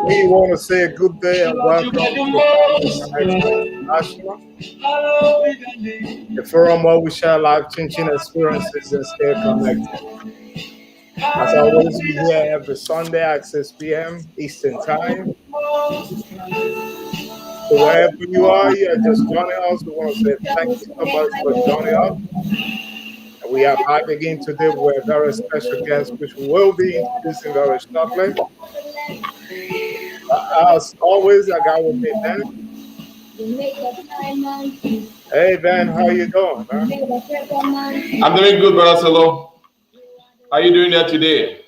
We want to say a good day and welcome to National, the forum where we share life-changing experiences and stay connected. As always, we here every Sunday at 6 p.m. Eastern Time. So wherever you are just joining us, we want to say thank you so much for joining us. And We are back again today with a very special guest, which we will be introducing very shortly. As always, I got with me Ben. Hey Ben, how you doing, man? I'm doing good, brother Solo. How you doing there today?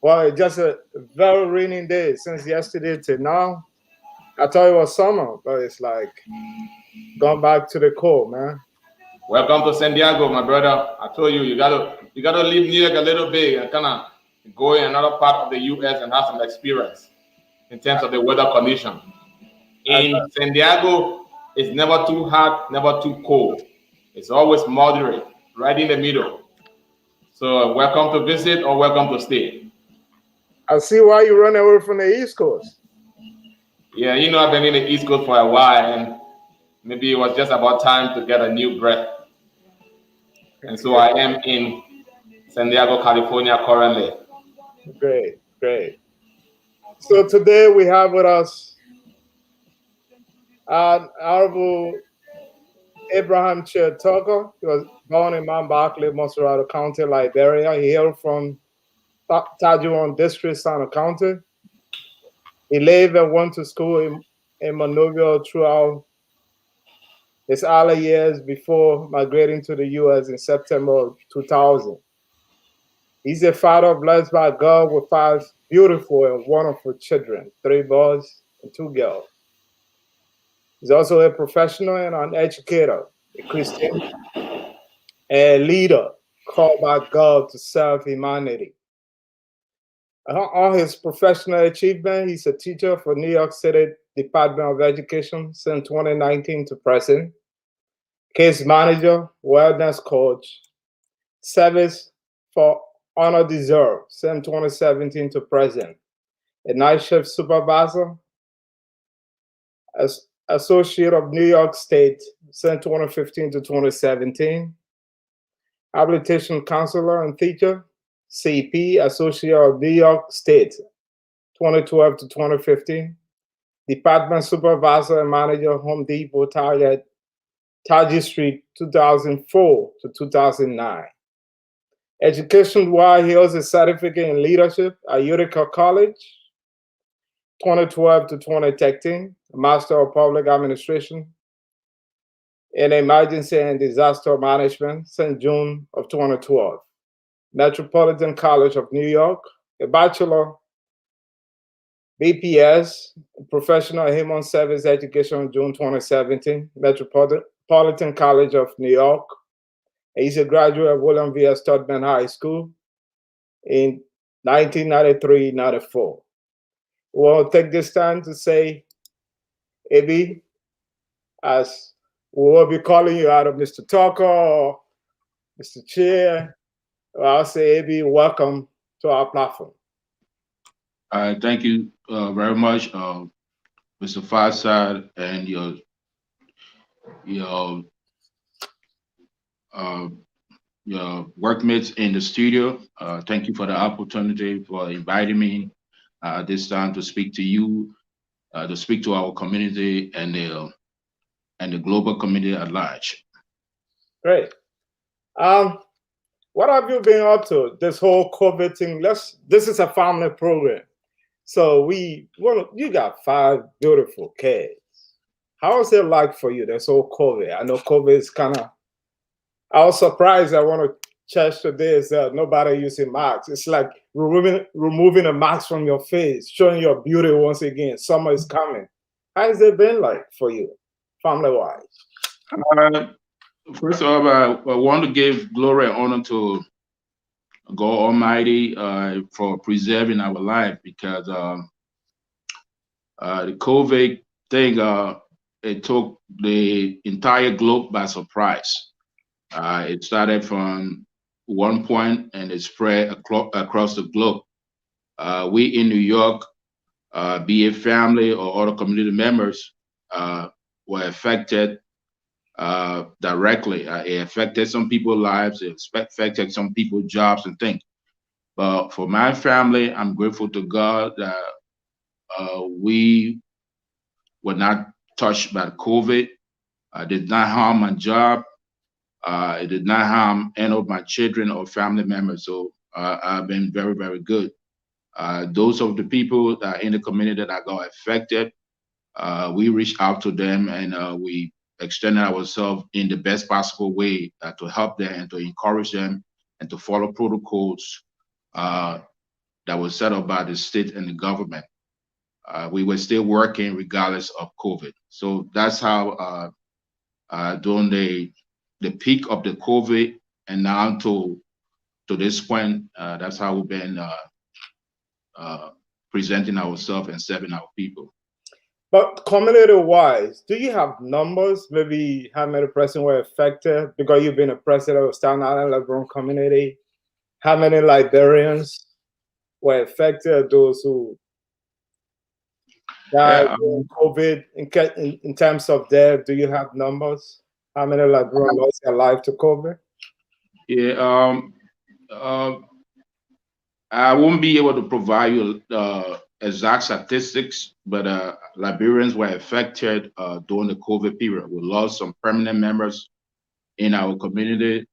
Well, it's just a very rainy day since yesterday till now. I thought it was summer, but it's like gone back to the cold, man. Welcome to San Diego, my brother. I told you, you gotta leave New York a little bit and kind of go in another part of the U.S. and have some experience in terms of the weather condition. I, In San Diego, it's never too hot, never too cold. It's always moderate, right in the middle. So welcome to visit or welcome to stay. I see why you run away from the East Coast. Yeah, I've been in the East Coast for a while, and maybe it was just about time to get a new breath. And so I am in San Diego, California currently. Great, great. So today we have with us Honorable Abraham Chair Tucker. He was born in Mount Barkley, Monserrado County, Liberia. He hailed from Tajuan District, Santa County. He lived and went to school in Monrovia throughout his early years before migrating to the U.S. in September of 2000. He's a father blessed by God with 5 beautiful and wonderful children, 3 boys and 2 girls. He's also a professional and an educator, a Christian, a leader called by God to serve humanity. On his professional achievement, he's a teacher for New York City Department of Education since 2019 to present, case manager, wellness coach, service for honor deserved since 2017 to present, a night shift supervisor, as associate of New York State since 2015 to 2017, habilitation counselor and teacher, CP, associate of New York State 2012 to 2015, department supervisor and manager, Home Depot, Target, Taji Street 2004 to 2009. Education-wise, he holds a certificate in leadership at Utica College 2012 to 2013, a Master of Public Administration in Emergency and Disaster Management since June of 2012. Metropolitan College of New York, a Bachelor BPS, Professional Human Service Education, June 2017, Metropolitan College of New York. He's a graduate of William V. S. Tubman High School in 1993-94. We want to take this time to say, Abby, as we will be calling you out of Mr. Tucker or Mr. Chair, I'll say, Abby, welcome to our platform. Thank you very much, Mr. Fireside, and your uh, your workmates in the studio. Thank you for the opportunity for inviting me this time to speak to you, to speak to our community and the global community at large. Great. What have you been up to? This whole COVID thing. This is a family program. So you got 5 beautiful kids. How is it like for you? This whole COVID. I know COVID is I was surprised. I want to church today is that nobody using masks. It's like removing a mask from your face, showing your beauty once again. Summer is coming. How has it been like for you, family wise? First of all, I want to give glory and honor to God Almighty for preserving our life, because the COVID thing, it took the entire globe by surprise. It started from one point and it spread across the globe. We in New York, be it family or other community members, were affected directly. It affected some people's lives, it affected some people's jobs and things. But for my family, I'm grateful to God that we were not touched by COVID. I did not harm my job. It did not harm any of my children or family members. So I've been very, very good. Those of the people that are in the community that got affected, we reached out to them and we extended ourselves in the best possible way to help them and to encourage them and to follow protocols that was set up by the state and the government. We were still working regardless of COVID. So that's how during the peak of the COVID and now to this point, that's how we've been presenting ourselves and serving our people. But community-wise, do you have numbers? Maybe how many persons were affected because you've been a president of Staten Island Liberian community? How many Liberians were affected? Those who died during COVID? In terms of death, do you have numbers? How many Liberians lost their life to COVID? Yeah, I won't be able to provide you exact statistics, but Liberians were affected during the COVID period. We lost some permanent members in our community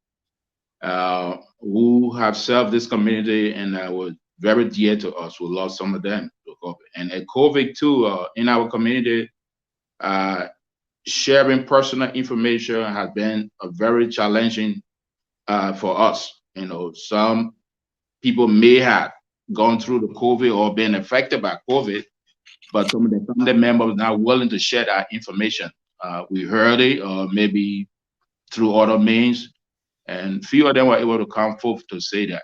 who have served this community and were very dear to us. We lost some of them to COVID. And at COVID too, in our community, sharing personal information has been a very challenging for us. Some people may have gone through the COVID or been affected by COVID, but some of the family members are not willing to share that information. We heard it, or maybe through other means, and few of them were able to come forth to say that.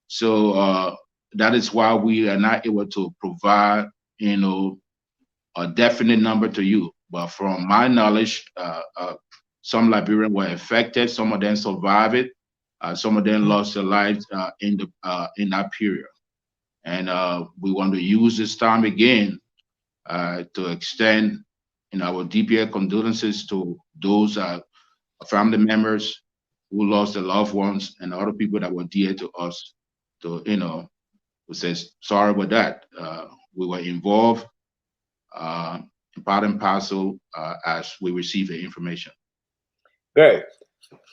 So that is why we are not able to provide, a definite number to you. But from my knowledge, some Liberians were affected. Some of them survived it. Some of them lost their lives in that period. And we want to use this time again to extend our deepest condolences to those family members who lost their loved ones and other people that were dear to us. To who says sorry about that. We were involved in part and parcel as we receive the information. Great.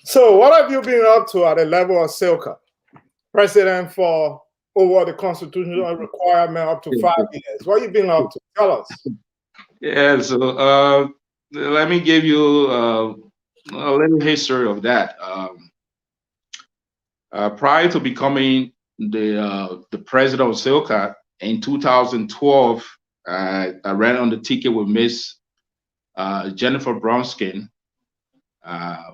So what have you been up to at the level of SILCA? President for over the constitutional requirement up to 5 years. What have you been up to? Tell us. Yeah, so let me give you a little history of that. Prior to becoming the president of SILCA in 2012, I ran on the ticket with Miss Jennifer Brownskin.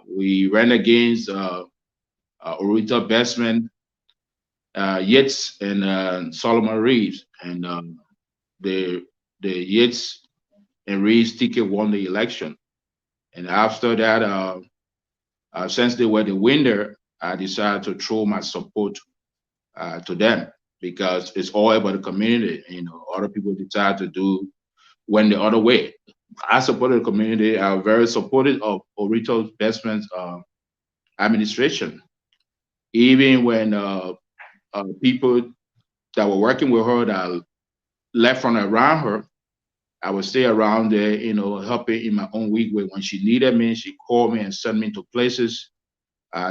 We ran against Orita Bestman, Yates, and Solomon Reeves, and the Yates and Reeves ticket won the election. And after that, since they were the winner, I decided to throw my support to them because it's all about the community. Other people decide to went the other way. I supported the community. I'm very supportive of Orita Bestman's administration. Even when people that were working with her that left from around her, I would stay around there, helping in my own weak way. When she needed me, she called me and sent me to places.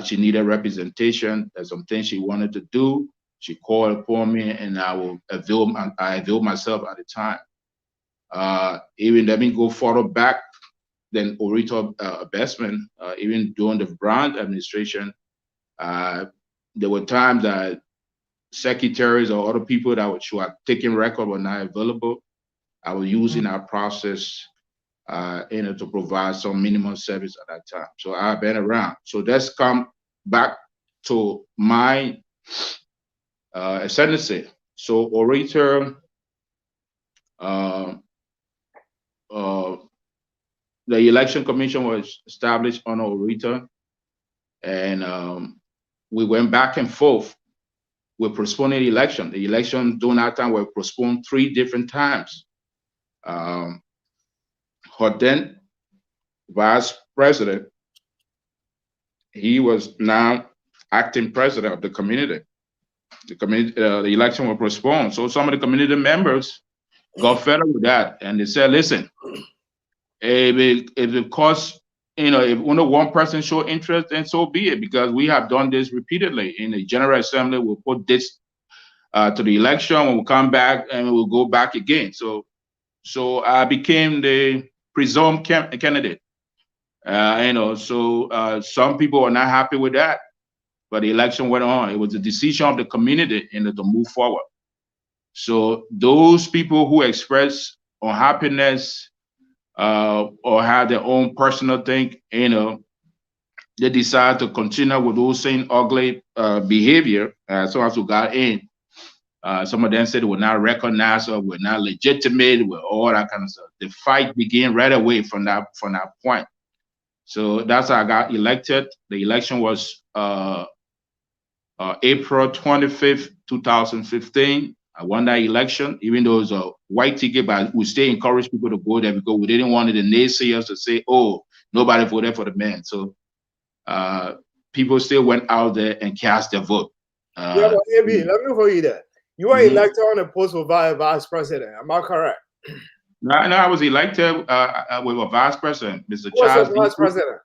She needed representation. There's some things she wanted to do. She called upon me, and I availed myself at the time. Even let me go further back than Orita Bestman. Even during the Brown administration, there were times that secretaries or other people that who are taking record were not available. I was using our process to provide some minimum service at that time. So I've been around. So let's come back to my ascendancy. So Orita, the election commission was established on Orita, and we went back and forth with postponing the election. The election during that time were postponed 3 different times. Her then vice president, he was now acting president of the community. The election was postponed. So some of the community members got fed up with that, and they said, listen, if it costs if only one person show interest, then so be it, because we have done this repeatedly. In the General Assembly, we'll put this to the election, when we come back, and we'll go back again. So I became the presumed candidate. So some people are not happy with that, but the election went on. It was a decision of the community, to move forward. So those people who express unhappiness or have their own personal thing, they decide to continue with those same ugly behavior. So as we got in, some of them said they were not recognized or were not legitimate, with all that kind of stuff. The fight began right away from that point. So that's how I got elected. The election was April 25th, 2015. I won that election, even though it was a white ticket, but we still encourage people to go there because we didn't want the naysayers to say, oh, nobody voted for the man. So people still went out there and cast their vote. Yeah, but AB, let me tell you that. You were elected on a post of vice president. Am I correct? No, I was elected with a vice president, Mr. Who was the vice president?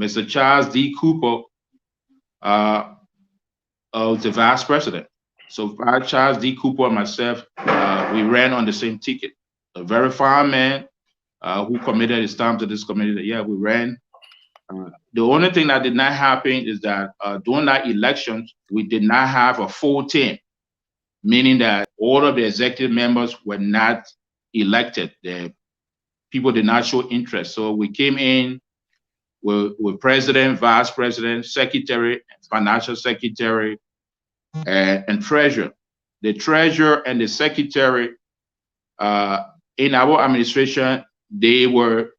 Mr. Charles D. Cooper was the vice president. So Charles D. Cooper and myself, we ran on the same ticket. A very fine man who committed his time to this community. Yeah, we ran. The only thing that did not happen is that during that election, we did not have a full team, meaning that all of the executive members were not elected. The people did not show interest. So we came in with president, vice president, secretary, financial secretary, and treasurer. The treasurer and the secretary in our administration, they were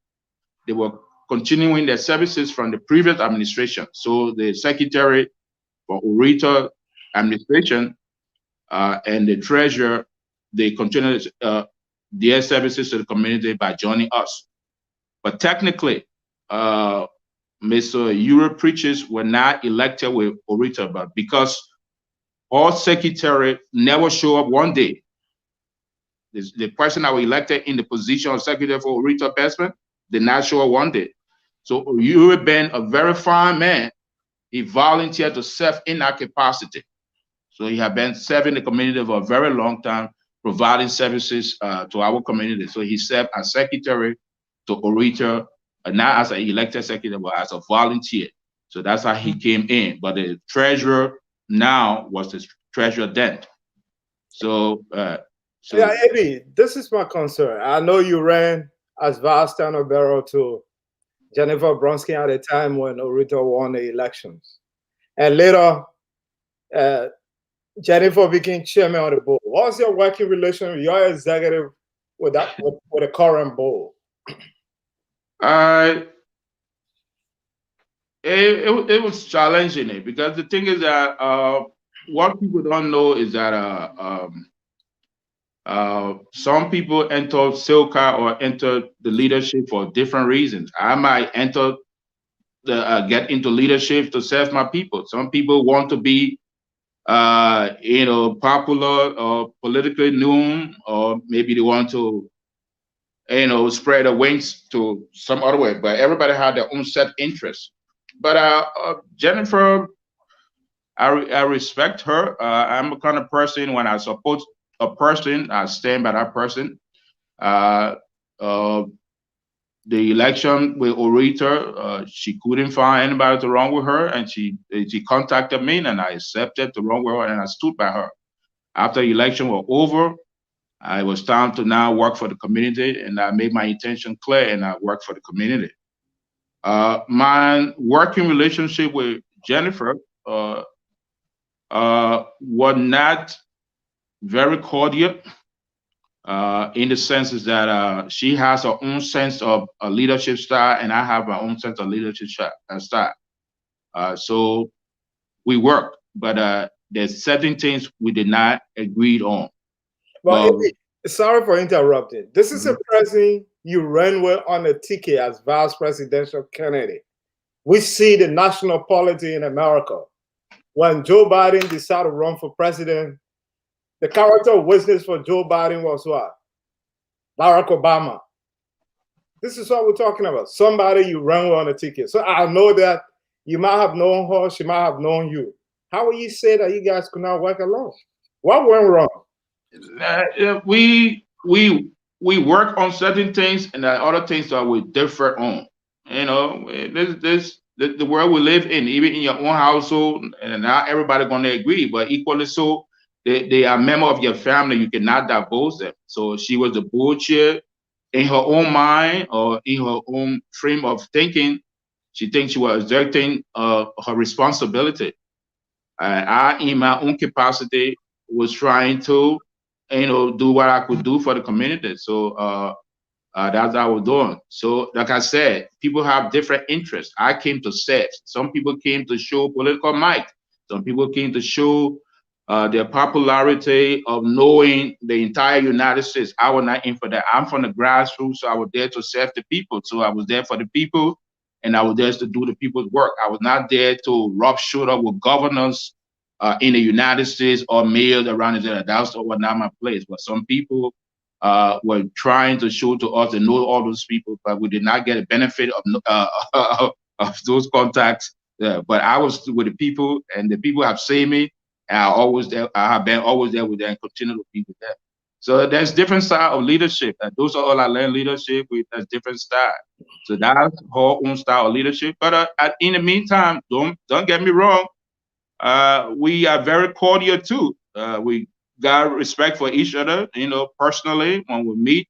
continuing their services from the previous administration. So the secretary for Orita administration and the treasurer, they continued their services to the community by joining us. But technically, Mr. Europe preachers were not elected with Orita, but because our secretary never showed up one day, the person that was elected in the position of secretary for Orita Bestman did not show up one day. So Europe, being a very fine man, he volunteered to serve in that capacity. So he had been serving the community for a very long time, providing services to our community. So he served as secretary to Orita, not as an elected secretary, but as a volunteer. So that's how he came in. But the treasurer now was the treasurer then. So yeah, AB, this is my concern. I know you ran as vice tenor bearer to Jennifer Bronsky at a time when Orita won the elections. And later, Jennifer became chairman of the board. What's your working relation with your executive with the current board? It was challenging because the thing is that what people don't know is that some people enter SILCA or enter the leadership for different reasons. I might enter get into leadership to serve my people. Some people want to be popular or politically known, or maybe they want to spread their wings to some other way. But everybody had their own set interests. But Jennifer, I respect her. I'm the kind of person, when I support a person, I stand by that person. The election with Orita, she couldn't find anybody wrong with her, and she contacted me, and I accepted the wrong with her, and I stood by her. After the election was over, it was time to now work for the community, and I made my intention clear, and I worked for the community. My working relationship with Jennifer was not very cordial, in the sense is that she has her own sense of a leadership style, and I have my own sense of leadership style. So we worked, but there's certain things we did not agree on. Well, sorry for interrupting. This is a person you ran with on a ticket as vice presidential candidate. We see the national polity in America. When Joe Biden decided to run for president, the character witness for Joe Biden was what? Barack Obama. This is what we're talking about. Somebody you run on a ticket. So I know that you might have known her, she might have known you. How will you say that you guys could not work alone? What went wrong? We work on certain things, and there are other things that we differ on. You know, the world we live in, even in your own household, and not everybody gonna agree, but equally so, they are member of your family. You cannot divorce them. So she was the board chair in her own mind or in her own frame of thinking. She thinks she was exerting her responsibility. I, in my own capacity, was trying to, do what I could do for the community. So that's what I was doing. So, like I said, people have different interests. I came to serve. Some people came to show political might. Some people came to show their popularity of knowing the entire United States. I was not in for that. I'm from the grassroots, so I was there to serve the people. So I was there for the people, and I was there to do the people's work. I was not there to rub shoulder with governors in the United States or mayors around the That was not my place. But some people were trying to show to us and know all those people, but we did not get a benefit of those contacts. But I was with the people, and the people have saved me. And I have been always there with them and continue to be with them. So there's different style of leadership. And those are all I learned leadership with. That's different style. So that's her own style of leadership. But in the meantime, don't get me wrong. We are very cordial too. We got respect for each other. Personally, when we meet,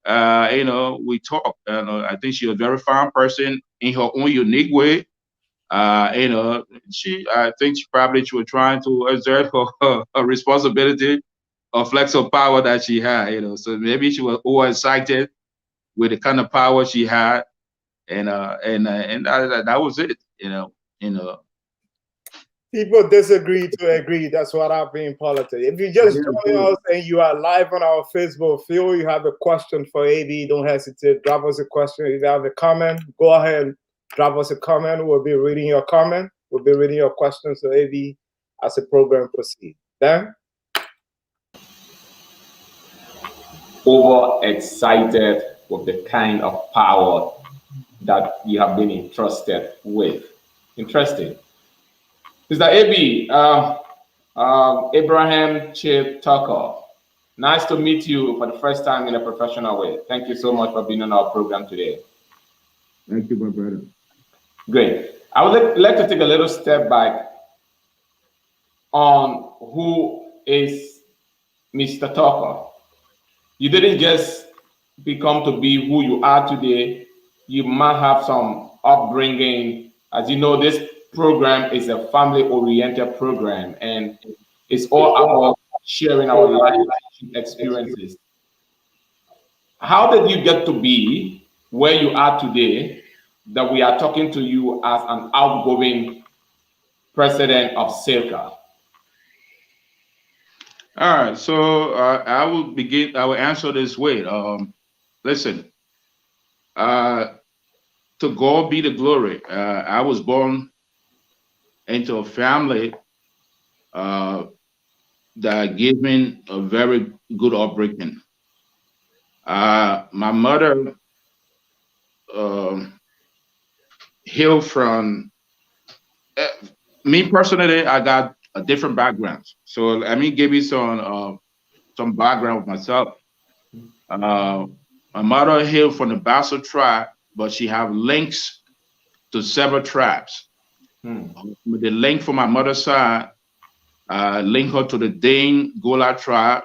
we talk. I think she's a very fine person in her own unique way. I think she was trying to exert her responsibility or flex of power that she had. So maybe she was overexcited with the kind of power she had, and that was it. People disagree to agree. That's what happened in politics. If you just join us and you are live on our Facebook field, you have a question for AB, don't hesitate. Drop us a question. If you have a comment, go ahead and drop us a comment. We'll be reading your comment. We'll be reading your questions to AB as the program proceeds. Dan? Overexcited with the kind of power that you have been entrusted with. Interesting. Mr. AB, Abraham Chip Tucker, nice to meet you for the first time in a professional way. Thank you so much for being on our program today. Thank you, my brother. Great. I would like to take a little step back on who is Mr. Tucker. You didn't just become to be who you are today. You might have some upbringing. As you know, this program is a family-oriented program, and it's all about sharing our life experiences. How did you get to be where you are today, that we are talking to you as an outgoing president of SILCA? All right, so I will answer this way. Listen, to God be the glory. I was born into a family that gave me a very good upbringing. My mother hailed from me personally. I got a different background, so let me give you some background of myself. My mother hailed from the Bassa tribe, but she have links to several tribes. The link from my mother's side link her to the Dane Gola tribe.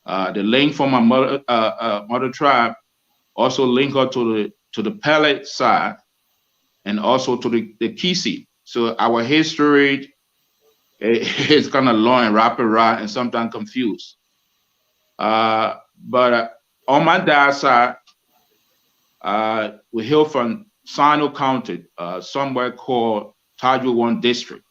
The link from my mother tribe also link her to the Pellet side, and also to the Kisi. So our history is kind of long and rapid, and sometimes confused. But on my dad's side, we hail from Sino County, somewhere called Taiwan District.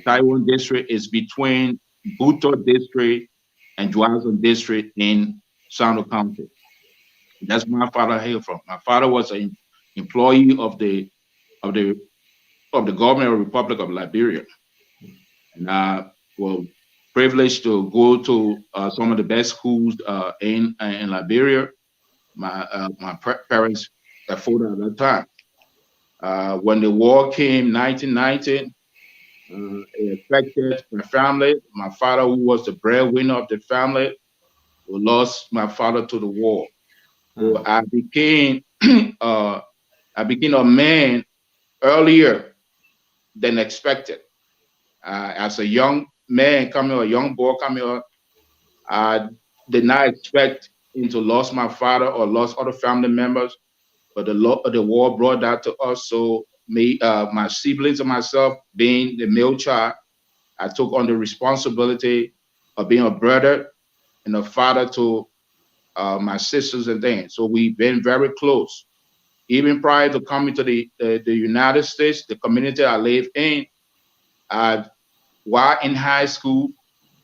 Taiwan District is between Buto District and Juazon District in Sino County. That's where my father hailed from. My father was an employee of the government of the Republic of Liberia, and I was privileged to go to some of the best schools in Liberia. my parents' father at that time. When the war came, 1990, it affected my family. My father, who was the breadwinner of the family, we lost my father to the war. So I became a man earlier than expected. As a young man coming, a young boy coming, I did not expect to lose my father or lost other family members, but the war brought that to us. So me, my siblings and myself, being the male child, I took on the responsibility of being a brother and a father to my sisters and things. So we've been very close. Even prior to coming to the United States, the community I live in, while in high school,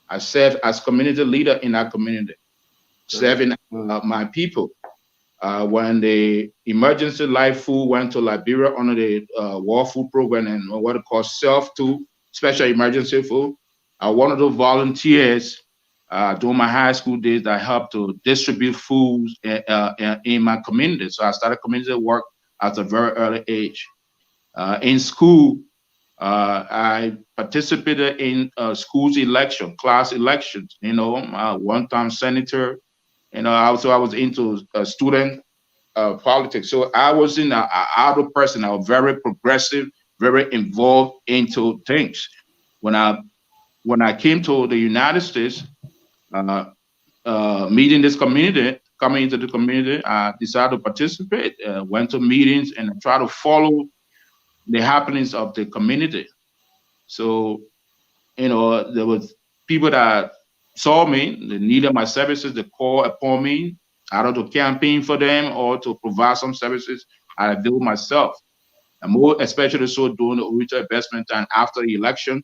I served as community leader in that community, serving my people. When the emergency life food went to Liberia under the war food program and what it called SELF-2, special emergency food, one of those volunteers during my high school days that helped to distribute foods in my community. So I started community work at a very early age. In school, I participated in schools election, class elections. One-time senator. Also I was into student politics. So I was in an adult person. I was very progressive, very involved into things. When I came to the United States, meeting this community, coming into the community, I decided to participate. Went to meetings and try to follow the happenings of the community. So there was people that saw me, they needed my services, they called upon me, either to campaign for them or to provide some services I do myself. And more especially so during the original investment time after the election.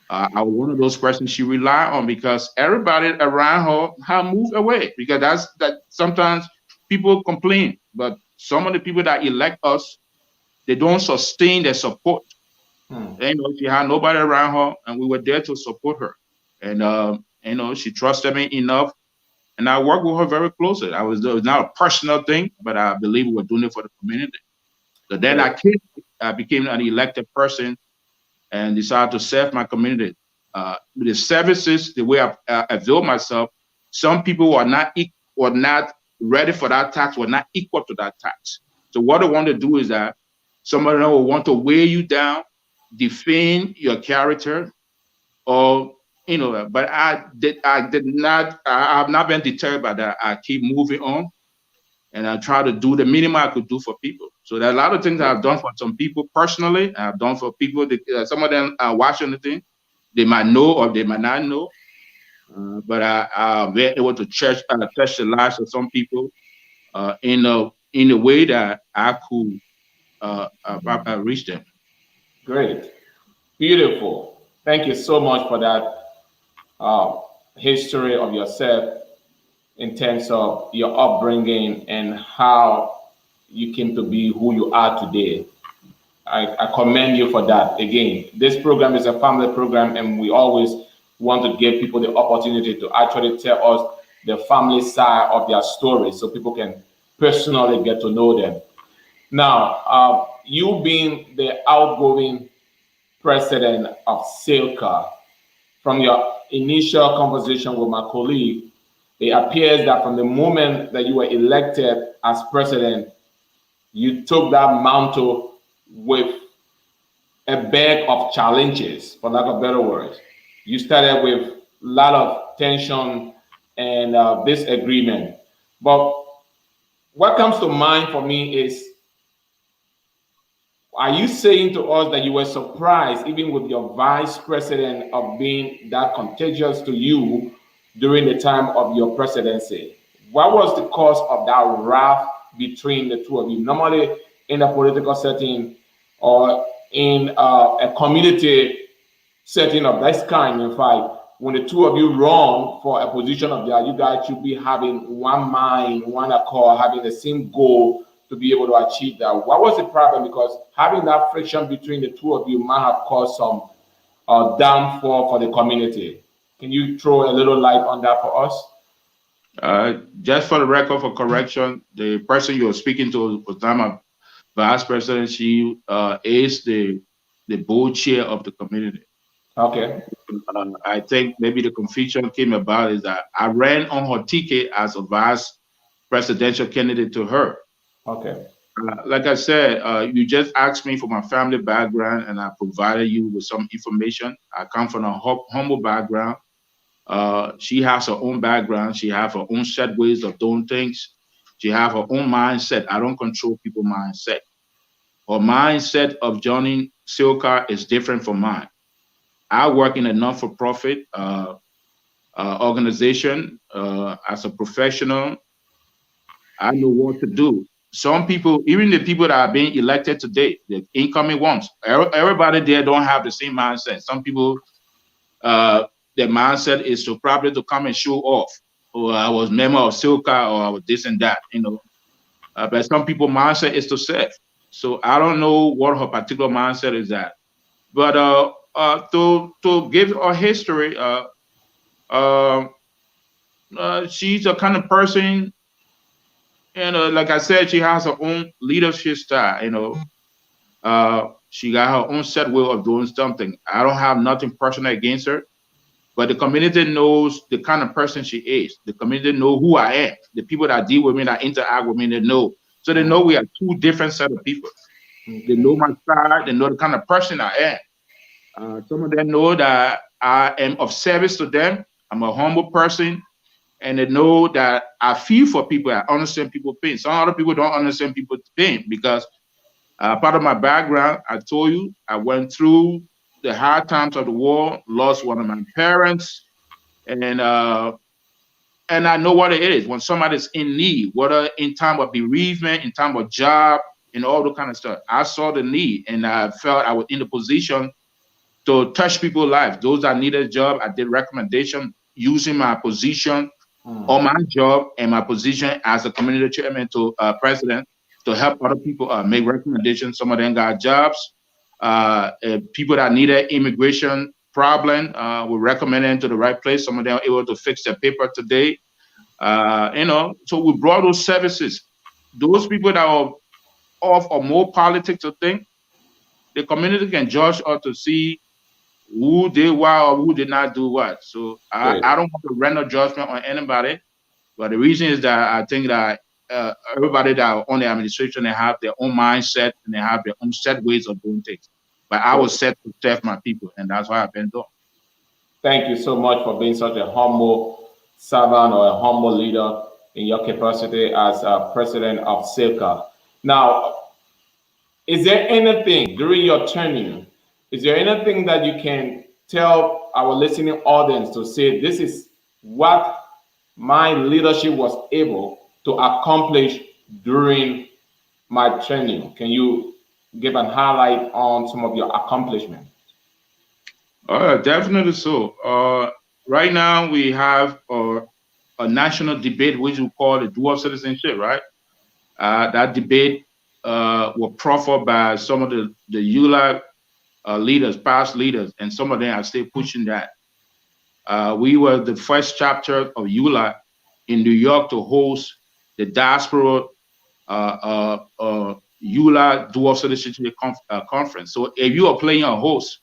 I was one of those persons she relied on because everybody around her had moved away. Because that sometimes people complain, but some of the people that elect us, they don't sustain their support. She had nobody around her, and we were there to support her. And she trusted me enough, and I worked with her very closely. It was not a personal thing, but I believe we were doing it for the community. So then I became an elected person and decided to serve my community. The services, the way I availed myself, some people were not ready for that tax, were not equal to that tax. So what I want to do is that somebody will want to weigh you down, defame your character, or but I have not been deterred by that. I keep moving on, and I try to do the minimum I could do for people. So there are a lot of things I've done for some people personally. I've done for people that some of them are watching the thing. They might know or they might not know, but I've been able to touch the lives of some people in a way that I could reach them. Great. Beautiful. Thank you so much for that history of yourself in terms of your upbringing and how you came to be who you are today. I commend you for that. Again, this program is a family program, and we always want to give people the opportunity to actually tell us the family side of their story so people can personally get to know them. Now, you being the outgoing president of SILCA, from your initial conversation with my colleague, it appears that from the moment that you were elected as president, you took that mantle with a bag of challenges, for lack of better words. You started with a lot of tension and disagreement. But what comes to mind for me is, are you saying to us that you were surprised, even with your vice president, of being that contagious to you during the time of your presidency? What was the cause of that wrath between the two of you? Normally, in a political setting or in a community setting of this kind, in fact, when the two of you run for a position of that, you guys should be having one mind, one accord, having the same goal to be able to achieve that. What was the problem? Because having that friction between the two of you might have caused some downfall for the community. Can you throw a little light on that for us? Just for the record, for correction, the person you were speaking to was not my vice president. She is the board chair of the community. Okay. I think maybe the confusion came about is that I ran on her ticket as a vice presidential candidate to her. Okay. Like I said, you just asked me for my family background, and I provided you with some information. I come from a humble background. She has her own background. She has her own set ways of doing things. She has her own mindset. I don't control people's mindset. Her mindset of joining SILCA is different from mine. I work in a non-for-profit organization as a professional. I know what to do. Some people, even the people that are being elected today, the incoming ones, everybody there don't have the same mindset. Some people, their mindset is to probably to come and show off. Or I was member of SILCA, or I was this and that, you know. But some people mindset is to serve. So I don't know what her particular mindset is at. But to give her history, uh, she's a kind of person, and like I said, she has her own leadership style. You know, she got her own set way of doing something. I don't have nothing personal against her, but the community knows the kind of person she is. The community know who I am. The people that deal with me, that interact with me, they know. So they know we are two different set of people. They know my style. They know the kind of person I am. Some of them know that I am of service to them. I'm a humble person, and they know that I feel for people. I understand people's pain. Some other people don't understand people's pain because part of my background, I told you, I went through the hard times of the war, lost one of my parents, and I know what it is when somebody's in need, whether in time of bereavement, in time of job, and all the kind of stuff. I saw the need, and I felt I was in the position to touch people's lives. Those that needed a job, I did recommendation using my position on my job and my position as a community chairman to president to help other people make recommendations. Some of them got jobs. People that needed immigration problem, we recommend them to the right place. Some of them are able to fix their paper today. You know, so we brought those services. Those people that are off or more politics to think, the community can judge or to see who did what or who did not do what. So Great. I don't want to render judgment on anybody, but the reason is that I think that everybody that are on the administration, they have their own mindset and they have their own set ways of doing things. But I was set to serve my people, and that's what I've been doing. Thank you so much for being such a humble servant or a humble leader in your capacity as president of SILCA. Now, is there anything during your tenure? Is there anything that you can tell our listening audience to say this is what my leadership was able to accomplish during my training? Can you give an highlight on some of your accomplishments? Definitely so. Right now, we have a national debate, which we call the dual citizenship, right? That debate was proffered by some of the ULA leaders, past leaders, and some of them are still pushing that. We were the first chapter of ULA in New York to host the diaspora ULA dual citizenship conference. So if you are playing a host,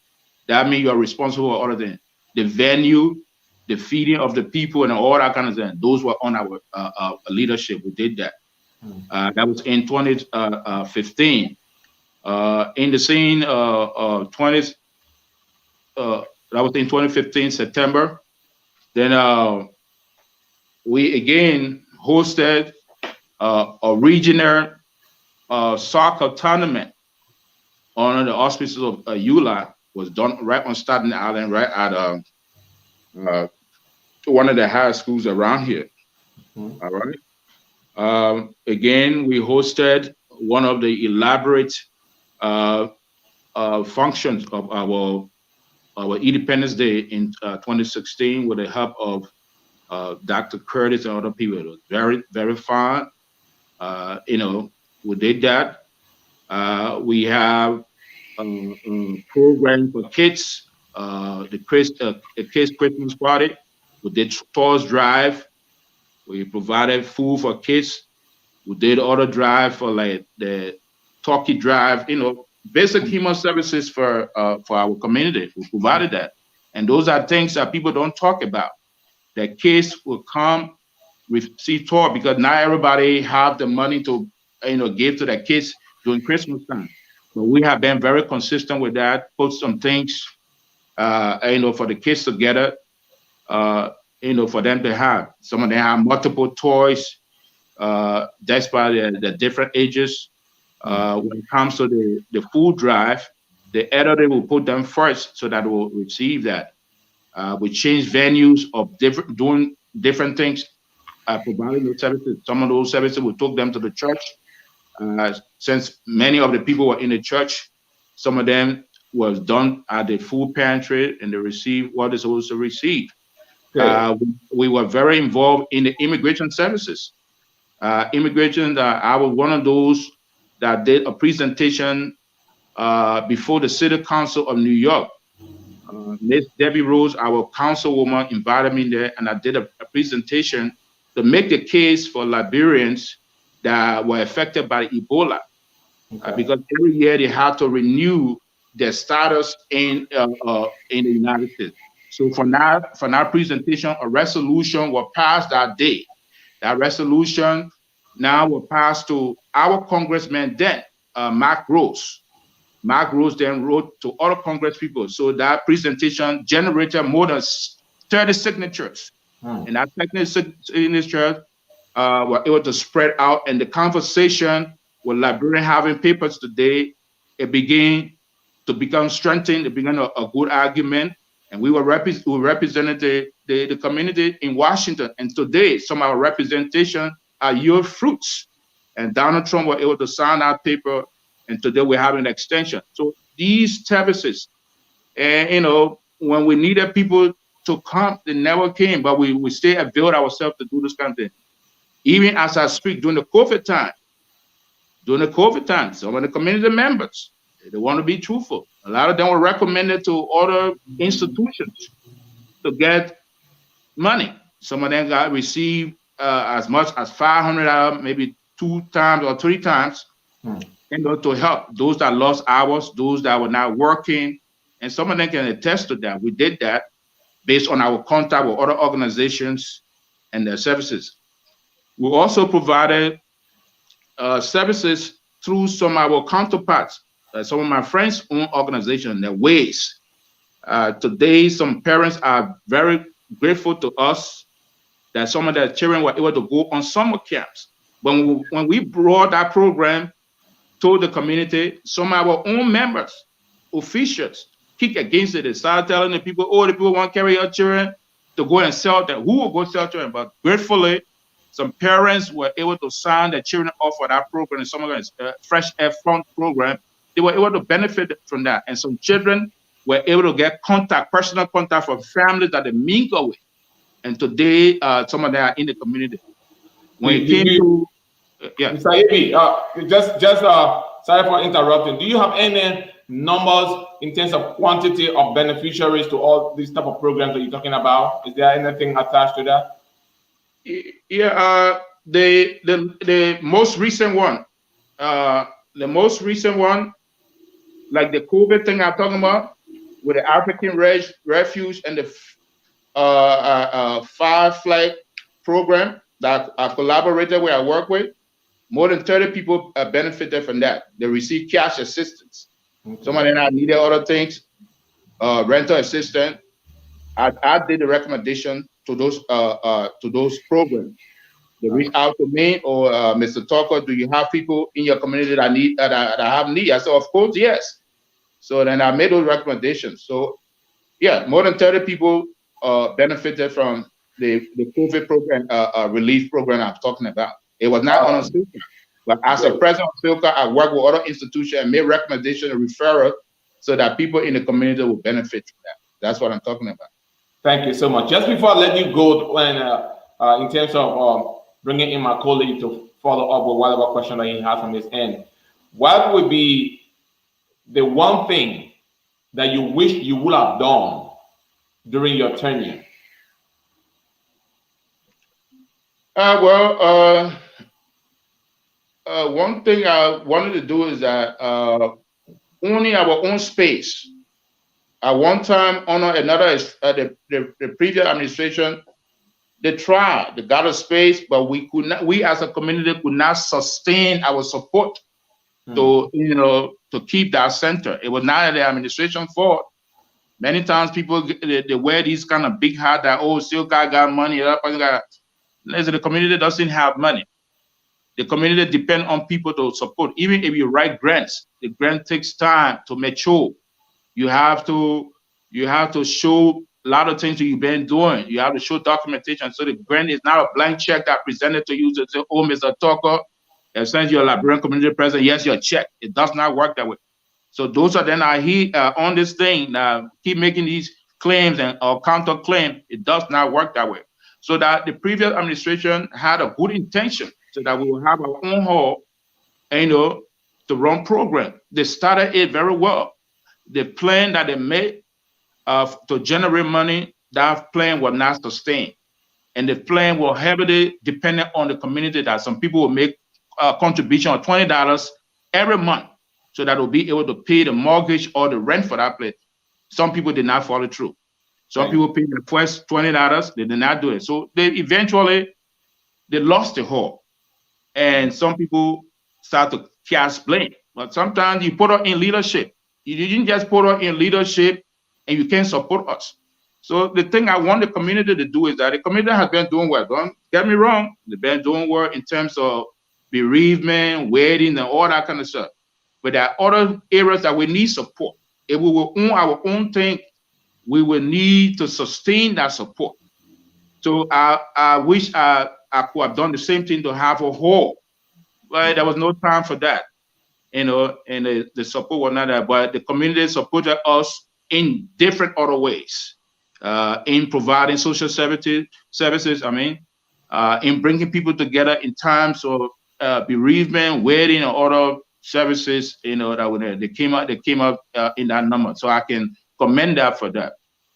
that means you are responsible for other things. The venue, the feeding of the people, and all that kind of thing. Those were on our leadership. We did that. That was in 2015. In the same 20, that was in 2015 September. Then we again hosted a regional soccer tournament under the auspices of ULA. Was done right on Staten Island, right at one of the high schools around here. All right. Again, we hosted one of the elaborate functions of our Independence Day in 2016 with the help of Dr. Curtis and other people. It was very, very fun. You know, we did that. We have program for kids, the kids Christmas party. We did tours drive. We provided food for kids. We did other drive for like the turkey drive, basic human services for our community. We provided that. And those are things that people don't talk about. The kids will come receive tour because not everybody have the money to give to their kids during Christmas time. But we have been very consistent with that, put some things for the kids together, for them to have. Some of them have multiple toys, despite the different ages. When it comes to the food drive, the elderly will put them first so that we'll receive that. We change venues of doing different things, providing those services. Some of those services we took them to the church. Since many of the people were in the church, some of them was done at the food pantry and they received what they're supposed to receive. Okay. We were very involved in the immigration services. Immigration, I was one of those that did a presentation before the City Council of New York. Miss Debbie Rose, our councilwoman, invited me there, and I did a presentation to make the case for Liberians that were affected by Ebola. Okay. Because every year they had to renew their status in the United States. So for that presentation, a resolution was passed that day. That resolution now will pass to our congressman then, Mark Rose. Mark Rose then wrote to other Congress people. So that presentation generated more than 30 signatures. And that signature were able to spread out. And the conversation with Liberian having papers today, it began to become strengthened. It began a good argument. And we represented the community in Washington. And today, some of our representation are yield fruits. And Donald Trump was able to sign that paper. And today we're having an extension. So these services, and when we needed people to come, they never came, but we stay availed ourselves to do this kind of thing. Even as I speak, during the COVID time, some of the community members, they want to be truthful. A lot of them were recommended to other institutions to get money. Some of them got received as much as $500, maybe 2 times or 3 times. To help those that lost hours, those that were not working, and some of them can attest to that. We did that based on our contact with other organizations and their services. We also provided services through some of our counterparts, some of my friends' own organizations, their ways. Today, some parents are very grateful to us that some of their children were able to go on summer camps. When we brought that program to the community, some of our own members, officials, kick against it. They started telling the people, the people want to carry your children to go and sell them. Who will go sell children? But gratefully, some parents were able to sign their children off for that program, and some of them Fresh Air Fund program. They were able to benefit from that. And some children were able to get personal contact from families that they mingle with. And today, some of them are in the community. When it came to Mr. Ebi, just sorry for interrupting. Do you have any numbers in terms of quantity of beneficiaries to all these type of programs that you're talking about? Is there anything attached to that? Yeah, the most recent one, like the COVID thing I'm talking about, with the African Refuge and the 5 Flight program that I collaborated with, I work with. More than 30 people benefited from that. They received cash assistance. Okay. Some of them needed other things, rental assistance. I did the recommendation to those programs. They reached out to me or Mr. Tucker, do you have people in your community that have need? I said, of course, yes. So then I made those recommendations. So yeah, more than 30 people benefited from the COVID program, relief program I'm talking about. It was not on SILCA, but as a president of SILCA, I work with other institutions and made recommendations and referrals so that people in the community will benefit from that. That's what I'm talking about. Thank you so much. Just before I let you go, when in terms of bringing in my colleague to follow up with whatever question that he has from his end, what would be the one thing that you wish you would have done during your tenure? Well, one thing I wanted to do is that owning our own space. At one time, on another, the previous administration, they tried, they got a space, but we could not. We as a community could not sustain our support to to keep that center. It was not the administration fault. Many times people they wear these kind of big hat that SILCA got money, listen, the community doesn't have money. The community depend on people to support. Even if you write grants, the grant takes time to mature. You have to show a lot of things that you've been doing. You have to show documentation. So the grant is not a blank check that presented to you to say, oh, Mr. Tucker, since you're a Liberian community president, yes, your check. It does not work that way. So those are then are on this thing keep making these claims and or counter claim. It does not work that way. So that the previous administration had a good intention so that we will have our own hall, to run program. They started it very well. The plan that they made to generate money, that plan was not sustained. And the plan was heavily dependent on the community that some people will make a contribution of $20 every month so that they'll be able to pay the mortgage or the rent for that place. Some people did not follow through. Some people paid the first $20, they did not do it. So they eventually, they lost the hall. And some people start to cast blame. But sometimes you put her in leadership. You didn't just put her in leadership and you can't support us. So the thing I want the community to do is that the community has been doing well. Don't get me wrong. They've been doing well in terms of bereavement, wedding, and all that kind of stuff. But there are other areas that we need support. If we will own our own thing, we will need to sustain that support. So I wish I could have done the same thing to have a hall. But there was no time for that. And the support was not there. But the community supported us in different other ways. In providing social services, in bringing people together in times of bereavement, wedding, or other services, that they came up in that number. So I can commend that for that.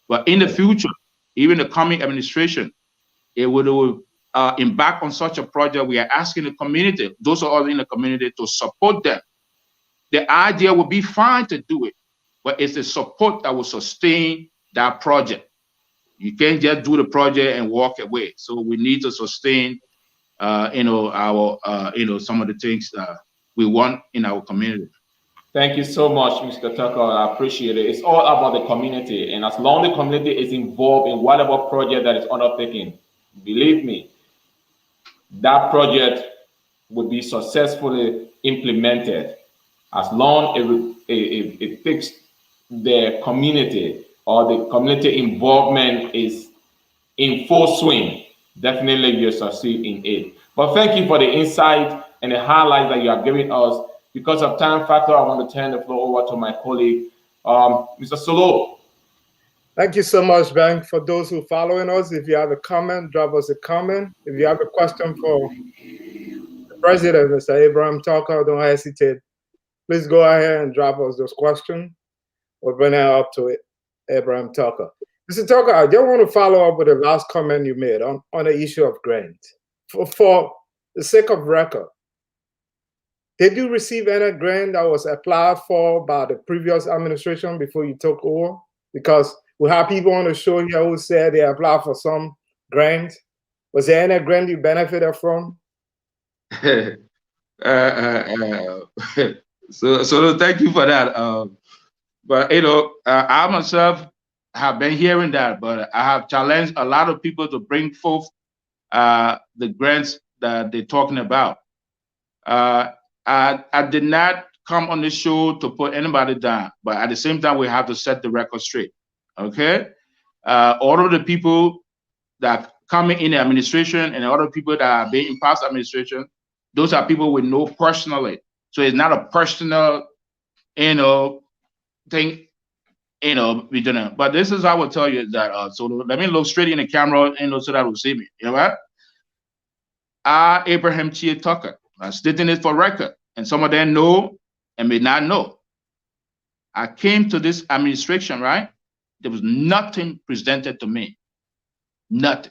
But in the future, even the coming administration, it would embark on such a project. We are asking the community, those of us in the community, to support them. The idea would be fine to do it, but it's the support that will sustain that project. You can't just do the project and walk away. So we need to sustain, our, some of the things we want in our community. Thank you so much, Mr. Tucker. I appreciate it. It's all about the community. And as long as the community is involved in whatever project that is undertaken, believe me, that project will be successfully implemented. As long as it takes the community or the community involvement is in full swing, definitely you'll succeed in it. But thank you for the insight and the highlights that you are giving us. Because of time factor, I want to turn the floor over to my colleague, Mr. Solo. Thank you so much, Ben. For those who are following us, if you have a comment, drop us a comment. If you have a question for the president, Mr. Abraham Tucker, don't hesitate. Please go ahead and drop us those questions. We'll bring it up to it, Abraham Tucker. Mr. Tucker, I just want to follow up with the last comment you made on the issue of grant. For the sake of record, did you receive any grant that was applied for by the previous administration before you took over? Because we have people on the show here who said they applied for some grant. Was there any grant you benefited from? So thank you for that. But I myself have been hearing that, but I have challenged a lot of people to bring forth the grants that they're talking about. I did not come on this show to put anybody down, but at the same time, we have to set the record straight. Okay, all of the people that coming in the administration and other people that are being in past administration, those are people we know personally. So it's not a personal, thing, we don't. But this is how I will tell you that. So let me look straight in the camera, so that will see me. You know what? Abraham Tucker. I'm stating it for record, and some of them know and may not know. I came to this administration, right? There was nothing presented to me. Nothing.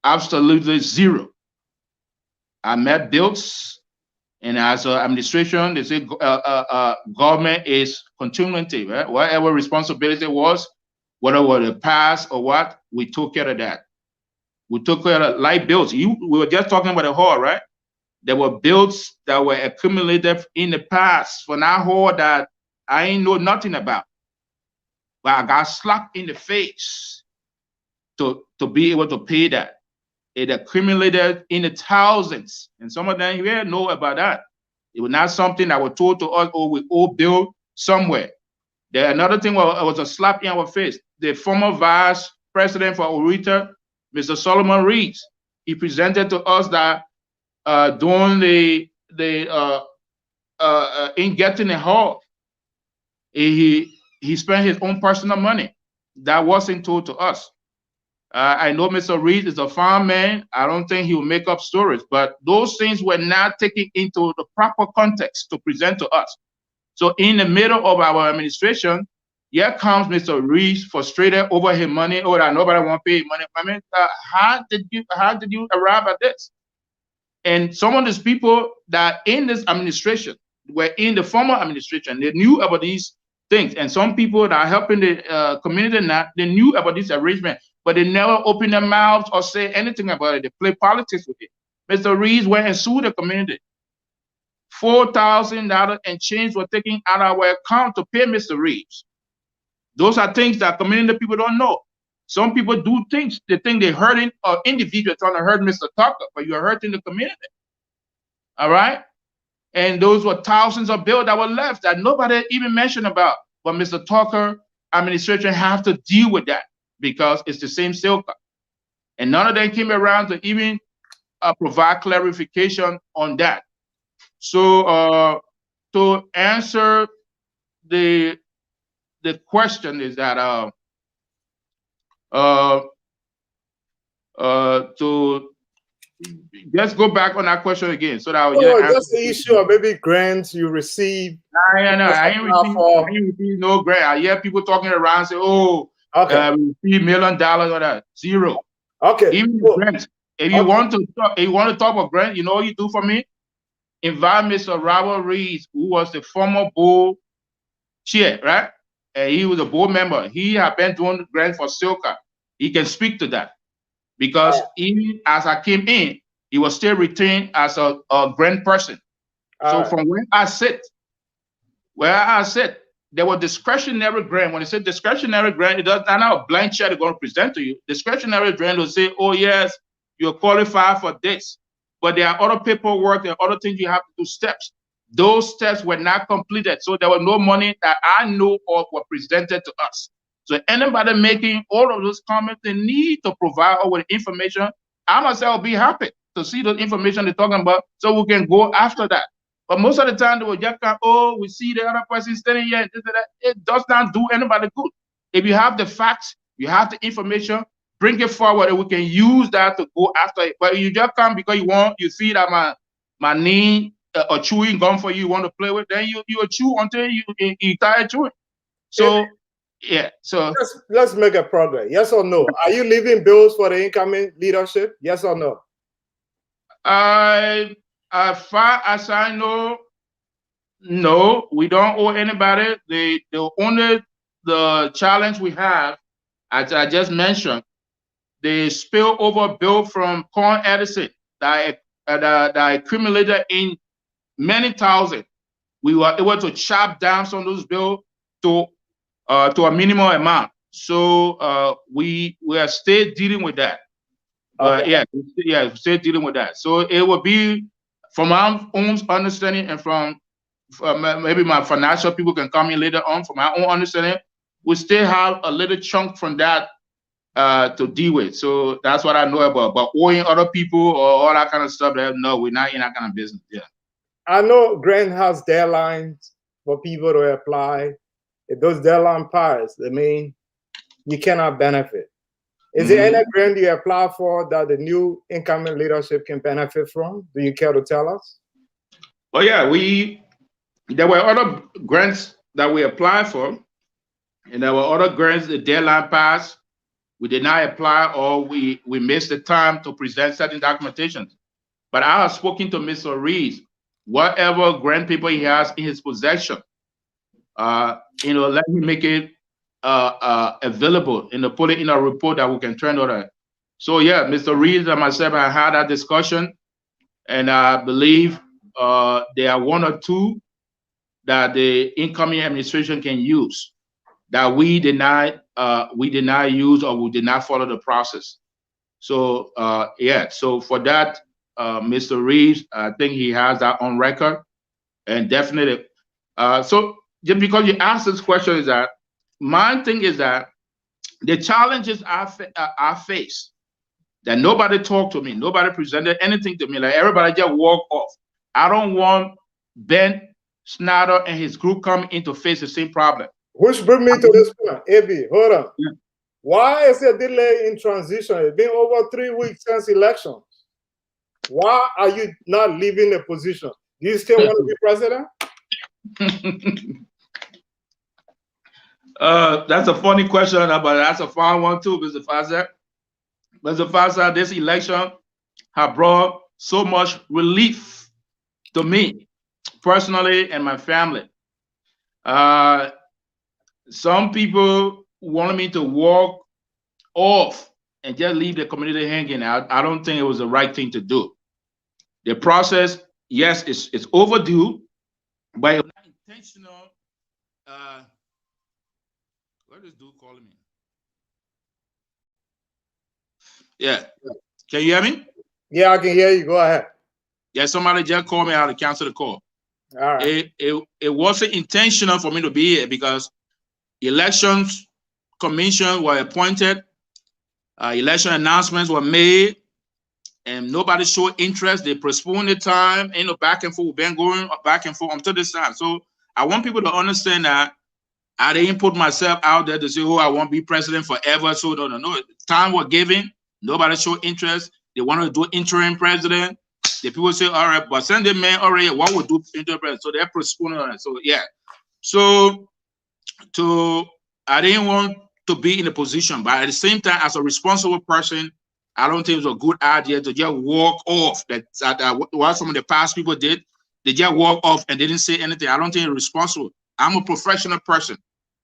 absolutely zero. I met bills, and as an administration, they say government is continuity, right? Whatever responsibility was, whether it was the past or what, we took care of that. We took care of light bills. We were just talking about the hall, right? There were bills that were accumulated in the past for that hall that I ain't know nothing about. But I got slapped in the face to be able to pay that. It accumulated in the thousands. And some of them here know about that. It was not something that was told to us, oh, we owe bill somewhere. There another thing was a slap in our face. The former vice president for Orita, Mr. Solomon Reed, he presented to us that during in getting the hall, he spent his own personal money. That wasn't told to us. I know Mr. Reed is a farm man. I don't think he will make up stories, but those things were not taken into the proper context to present to us. So in the middle of our administration, here comes Mr. Reed frustrated over his money. Oh, that nobody want to pay money. I mean, how did you arrive at this? And some of these people that in this administration were in the former administration, they knew about these things. And some people that are helping the community now, they knew about this arrangement, but they never opened their mouths or say anything about it. They play politics with it. Mr. Reed went and sued the community. $4,000 and change were taken out of our account to pay Mr. Reeves. Those are things that community people don't know. Some people do things, they think they're hurting an individual trying to hurt Mr. Tucker, but you're hurting the community. All right? And those were thousands of bills that were left that nobody even mentioned about. But Mr. Tucker administration have to deal with that because it's the same SILCA. And none of them came around to even provide clarification on that. So to answer the question is that to let's go back on that question again so that I will just the issue of maybe grants you receive. I ain't receive no grant. I hear people talking around say, oh, okay, we receive $1 million or that. Zero. Okay. Even grants. If you want to talk about grant, you know what you do for me? Invite Mr. Robert Reed, who was the former board chair, right? And he was a board member. He had been doing grants for SILCA. He can speak to that. Because even as I came in, he was still retained as a grant person. So from where I sit, there were discretionary grant. When they say discretionary grant, it does not a blank check they're going to present to you. Discretionary grant will say, oh yes, you're qualified for this. But there are other paperwork, there are other things you have to do, steps. Those steps were not completed. So there was no money that I know of were presented to us. So anybody making all of those comments, they need to provide us with information. I myself will be happy to see the information they're talking about so we can go after that. But most of the time they will just come, oh, we see the other person standing here, this and that. It does not do anybody good. If you have the facts, you have the information, bring it forward and we can use that to go after it. But you just come because you see that my knee or chewing gum for you want to play with, then you chew until you tired chewing. So yeah, so let's make a progress. Yes or no? Are you leaving bills for the incoming leadership? Yes or no? As far as I know, no, we don't owe anybody. The only challenge we have, as I just mentioned, the spillover bill from Corn Edison that accumulated in many thousand. We were able to chop down some of those bills to a minimal amount. So we are still dealing with that. Okay. We're still dealing with that. So it will be from our own understanding and from maybe my financial people can come in later on. From our own understanding, we still have a little chunk from that to deal with. So that's what I know about. But owing other people or all that kind of stuff, no, we're not in that kind of business. Yeah. I know grant has deadlines for people to apply. If those deadline pass, I mean, you cannot benefit. Is there any grant you apply for that the new incoming leadership can benefit from? Do you care to tell us? Oh yeah, there were other grants that we applied for, and there were other grants the deadline passed. we did not apply, or we missed the time to present certain documentations. But I have spoken to Mr. Reeves, whatever grant paper he has in his possession, let him make it available and put it in a report that we can turn over. So yeah, Mr. Reeves and myself, I had that discussion, and I believe there are one or two that the incoming administration can use that we did not use, or we did not follow the process. So yeah, so for that, Mr. Reeves, I think he has that on record, and definitely. So just because you asked this question, is that my thing is that the challenges I face, that nobody talked to me, nobody presented anything to me, like everybody just walk off. I don't want Ben Snyder and his group coming in to face the same problem. Which brings me to this point, AB, hold on. Yeah. Why is there a delay in transition? It's been over 3 weeks since elections. Why are you not leaving the position? Do you still want to be president? That's a funny question, but that's a fun one too, Mr. Faza. Mr. Faza, this election has brought so much relief to me personally and my family. Some people wanted me to walk off and just leave the community hanging out. I don't think it was the right thing to do. The process, yes, it's overdue, but it's not intentional. What is dude calling me? Yeah. Can you hear me? Yeah, I can hear you. Go ahead. Yeah, somebody just called me out to cancel the call. All right. It wasn't intentional for me to be here, because elections commission were appointed, election announcements were made, and nobody showed interest. They postponed the time. Back and forth. We've been going back and forth until this time. So I want people to understand that I didn't put myself out there to say, oh, I won't be president forever. So no. Time was given. Nobody showed interest. They wanted to do interim president. The people say, all right, but send the man already. What would do interim president? So they're postponing on it. So yeah. So I didn't want to be in a position, but at the same time, as a responsible person, I don't think it's a good idea to just walk off. That's what some of the past people did. They just walk off and they didn't say anything. I don't think it's responsible. I'm a professional person.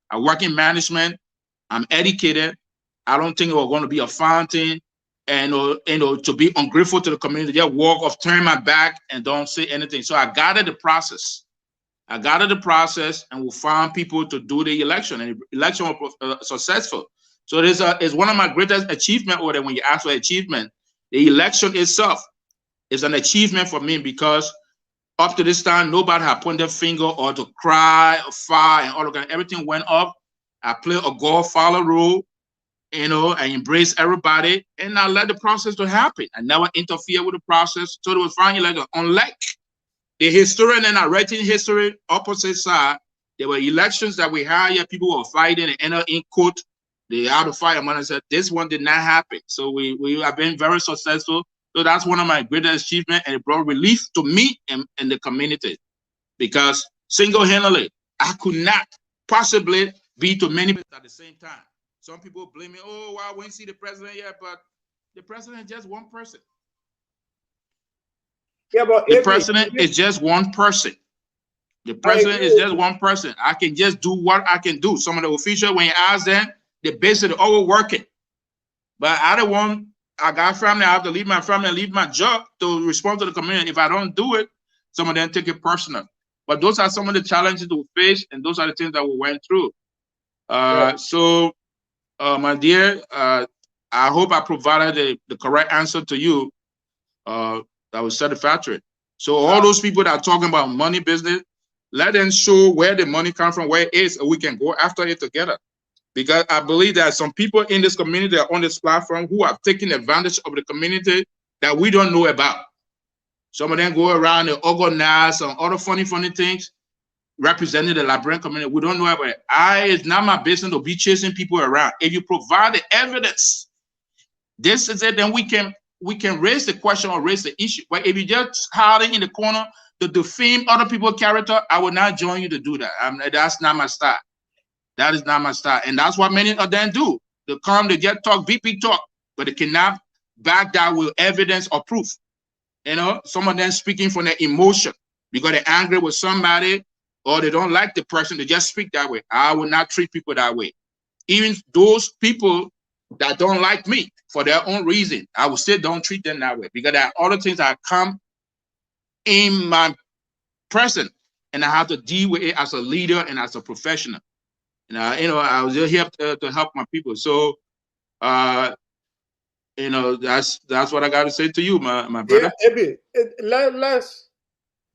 I work in management. I'm educated. I don't think it was going to be a fun thing, and to be ungrateful to the community, just walk off, turn my back, and don't say anything. So I guided the process. And we found people to do the election, and the election was successful. So it's one of my greatest achievements. Or when you ask for achievement, the election itself is an achievement for me, because up to this time, nobody had pointed a finger or to cry or fire and all of that. Everything went up. I played a godfather role, I embraced everybody, and I let the process to happen. I never interfere with the process. So it was finally like, unlike the historian and I writing history, opposite side, there were elections that we had here, people were fighting and ended in court. They had to fight, and said this one did not happen. So we have been very successful. So that's one of my greatest achievements, and it brought relief to me and the community, because single-handedly, I could not possibly be to many people at the same time. Some people blame me, oh, well, we didn't see the president yet, but the president is just one person. Yeah, but the president is just one person. The president is just one person. I can just do what I can do. Some of the officials, when you ask them, they're basically overworking. But I don't want, I got family, I have to leave my family and leave my job to respond to the community. If I don't do it, some of them take it personal. But those are some of the challenges we face, and those are the things that we went through. So, my dear, I hope I provided the correct answer to you that was satisfactory. So all those people that are talking about money business, let them show where the money comes from, where it is, and we can go after it together. Because I believe that some people in this community are on this platform who have taken advantage of the community that we don't know about. Some of them go around and organize and other funny things representing the Liberian community. We don't know about it. It's not my business to be chasing people around. If you provide the evidence, this is it, then we can raise the question or raise the issue. But if you just hiding in the corner to defame other people's character, I will not join you to do that. That's not my style. That is not my style. And that's what many of them do. They come, they just talk, VP talk, but they cannot back that with evidence or proof. You know, some of them speaking from their emotion because they're angry with somebody or they don't like the person. They just speak that way. I will not treat people that way. Even those people that don't like me for their own reason, I will still don't treat them that way because there are other things that come in my present and I have to deal with it as a leader and as a professional. And I was just here to help my people. So that's what I got to say to you, my brother. Yeah, Ebi, let's.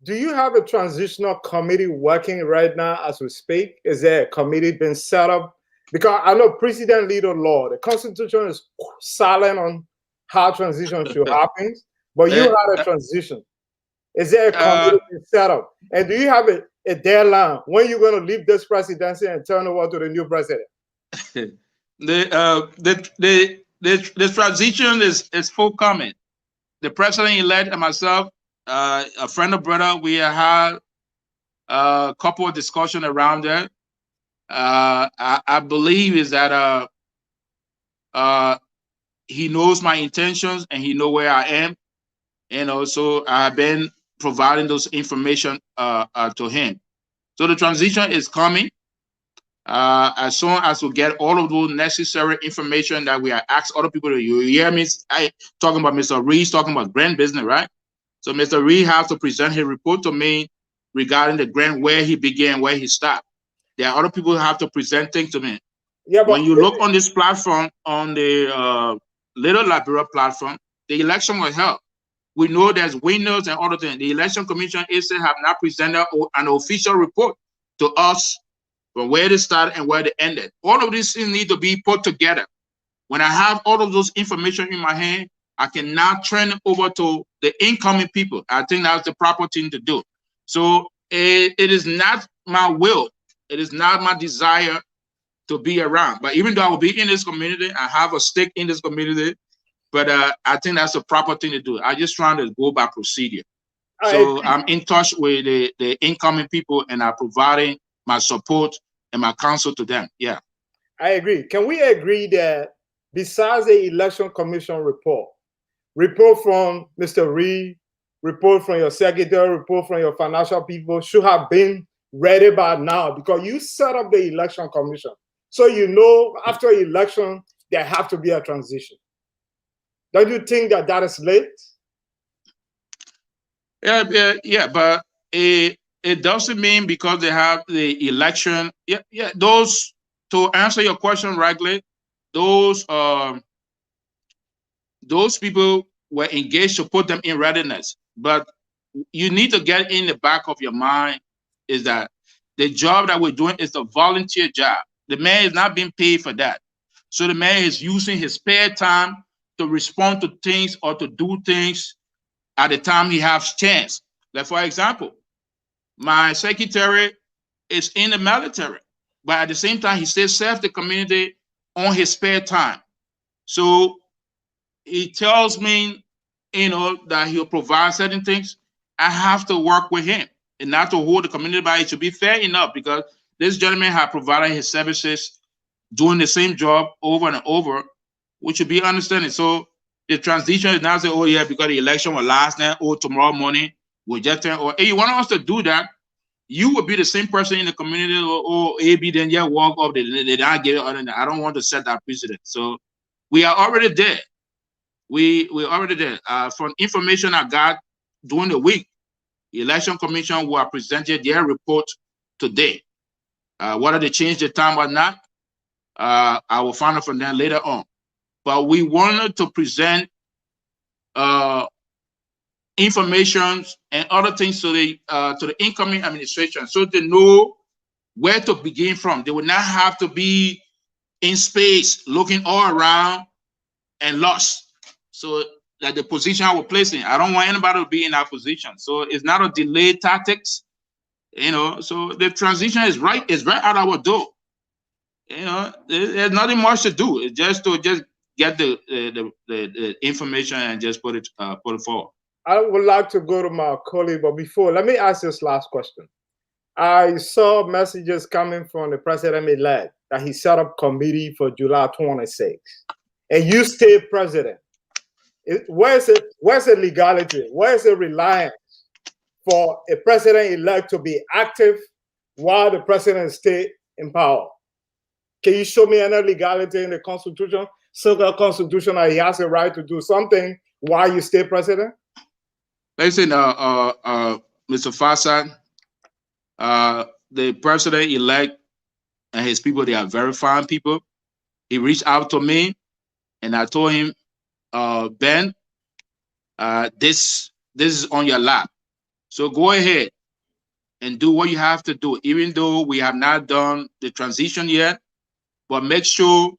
Do you have a transitional committee working right now as we speak? Is there a committee been set up? Because I know President leader law, the Constitution is silent on how transition should happen, but you had a transition. Is there a committee been set up? And do you have a deadline when you're going to leave this presidency and turn over to the new president? The transition is forthcoming. The president-elect and myself, a friend of brother, we had a couple of discussions around that. I believe is that he knows my intentions and he knows where I am, and also I've been providing those information to him. So the transition is coming. As soon as we get all of those necessary information that we are asked other people to, you hear me talking about Mr. Reed, talking about grant business, right? So Mr. Reed has to present his report to me regarding the grant, where he began, where he stopped. There are other people who have to present things to me. Yeah, but when you look on this platform, on the Little Liberia platform, the election was held. We know there's winners and other things. The Election Commission have not presented an official report to us from where they started and where they ended. All of these things need to be put together. When I have all of those information in my hand, I can now turn it over to the incoming people. I think that's the proper thing to do. So it is not my will. It is not my desire to be around. But even though I will be in this community, I have a stake in this community, but I think that's the proper thing to do. I'm just trying to go by procedure. So I'm in touch with the incoming people and I'm providing my support and my counsel to them. Yeah. I agree. Can we agree that besides the Election Commission report from Mr. Reed, report from your secretary, report from your financial people should have been ready by now because you set up the Election Commission. So you know after election, there have to be a transition. Don't you think that is late? Yeah, but it doesn't mean because they have the election. Yeah. Those, to answer your question rightly, those people were engaged to put them in readiness. But you need to get in the back of your mind is that the job that we're doing is a volunteer job. The man is not being paid for that. So the man is using his spare time to respond to things or to do things at the time he has chance. Like for example, my secretary is in the military, but at the same time, he still serves the community on his spare time. So he tells me, that he'll provide certain things. I have to work with him and not to hold the community back. It should be fair enough because this gentleman has provided his services doing the same job over and over, which should be understanding. So the transition is not say, oh yeah, because the election was last night or tomorrow morning, we'll just or hey, you want us to do that, you would be the same person in the community or AB then just walk up, they don't give it. I don't want to set that precedent. So we are already there. We're already there. From information I got during the week, the Election Commission will present their report today. Whether they change the time or not, I will find out from them later on. But we wanted to present information and other things to the incoming administration so they know where to begin from. They will not have to be in space looking all around and lost. So that the position I was placing, I don't want anybody to be in that position. So it's not a delayed tactics, so the transition is right out our door. There's nothing much to do. It's just to get the information and just put it forward. I would like to go to my colleague, but before, let me ask this last question. I saw messages coming from the president-elect that he set up committee for July 26th, and you stay president. Where's the legality? Where's the reliance for a president-elect to be active while the president stay in power? Can you show me any legality in the Constitution, SILCA Constitution, that he has a right to do something while you stay president? Listen, Mr. Fassad, the president-elect and his people, they are very fine people. He reached out to me, and I told him, Ben, this is on your lap. So go ahead and do what you have to do, even though we have not done the transition yet. But make sure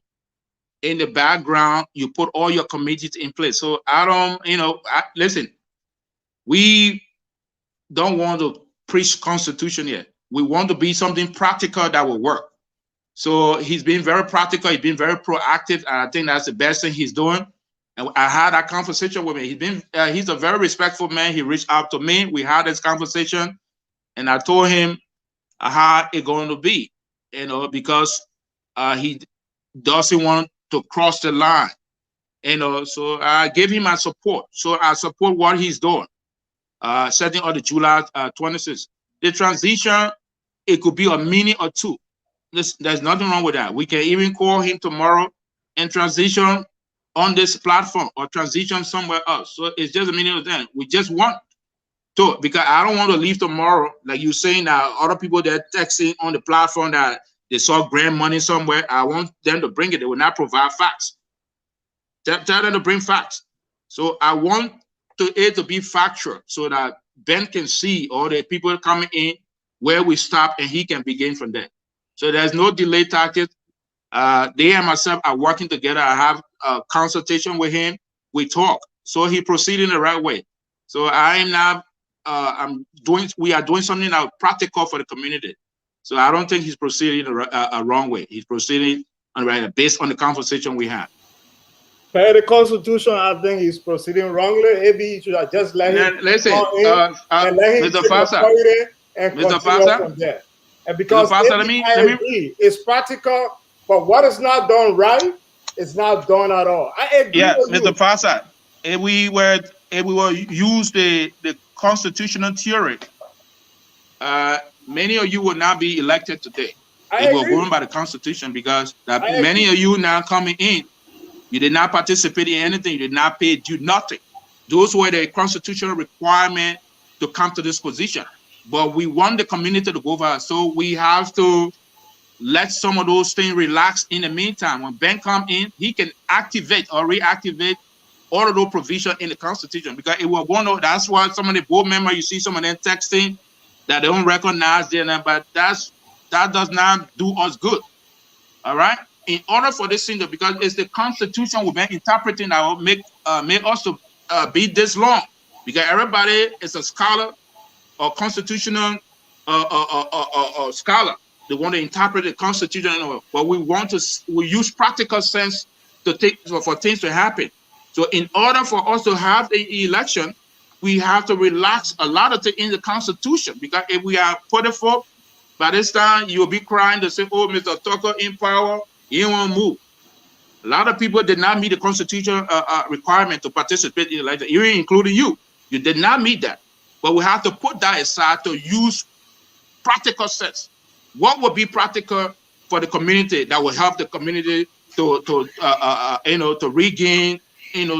in the background you put all your committees in place. So I don't, listen, we don't want to preach Constitution yet. We want to be something practical that will work. So he's been very practical. He's been very proactive, and I think that's the best thing he's doing. And I had that conversation with him. He's a very respectful man. He reached out to me. We had this conversation, and I told him how it's going to be, because he doesn't want to cross the line, So I gave him my support. So I support what he's doing. Setting on the July 26th. The transition, it could be a minute or two. There's nothing wrong with that. We can even call him tomorrow and transition on this platform or transition somewhere else. So it's just a minute of time. We just want to, because I don't want to leave tomorrow, like you're saying that other people that are texting on the platform that they saw grant money somewhere. I want them to bring it. They will not provide facts. Tell them to bring facts. So I want it to be factual so that Ben can see all the people coming in where we stop and he can begin from there. So there's no delay tactic. They and myself are working together. I have a consultation with him. We talk. So he proceeding the right way. So I am now, we are doing something now practical for the community. So I don't think he's proceeding a wrong way. He's proceeding on the right way based on the conversation we had. Per the Constitution, I think he's proceeding wrongly. Maybe you should have just let him listen, and let him Mr. Fasa, and Mr. Fasa, from there. And because Fasa, I agree, it's practical, but what is not done right is not done at all. I agree with Mr. Fasa, if we were use the constitutional theory, many of you will not be elected today. If we're going by the Constitution, because many of you now coming in, you did not participate in anything. You did not pay due nothing. Those were the constitutional requirement to come to this position. But we want the community to go over. So we have to let some of those things relax in the meantime. When Ben come in, he can activate or reactivate all of those provisions in the Constitution. Because it will go on. That's why some of the board members, you see some of them texting that they don't recognize their name, but that does not do us good. All right? In order for this thing, because it's the Constitution we've been interpreting that will make us to be this long. Because everybody is a scholar or constitutional scholar. They want to interpret the Constitution, but we use practical sense for things to happen. So in order for us to have the election, we have to relax a lot of things in the Constitution. Because if we are put it forth, by this time you'll be crying to say, "Oh, Mr. Tucker in power, he don't want to move." A lot of people did not meet the constitutional requirement to participate in the election, even including you. You did not meet that. But we have to put that aside to use practical sense. What would be practical for the community that will help the community to regain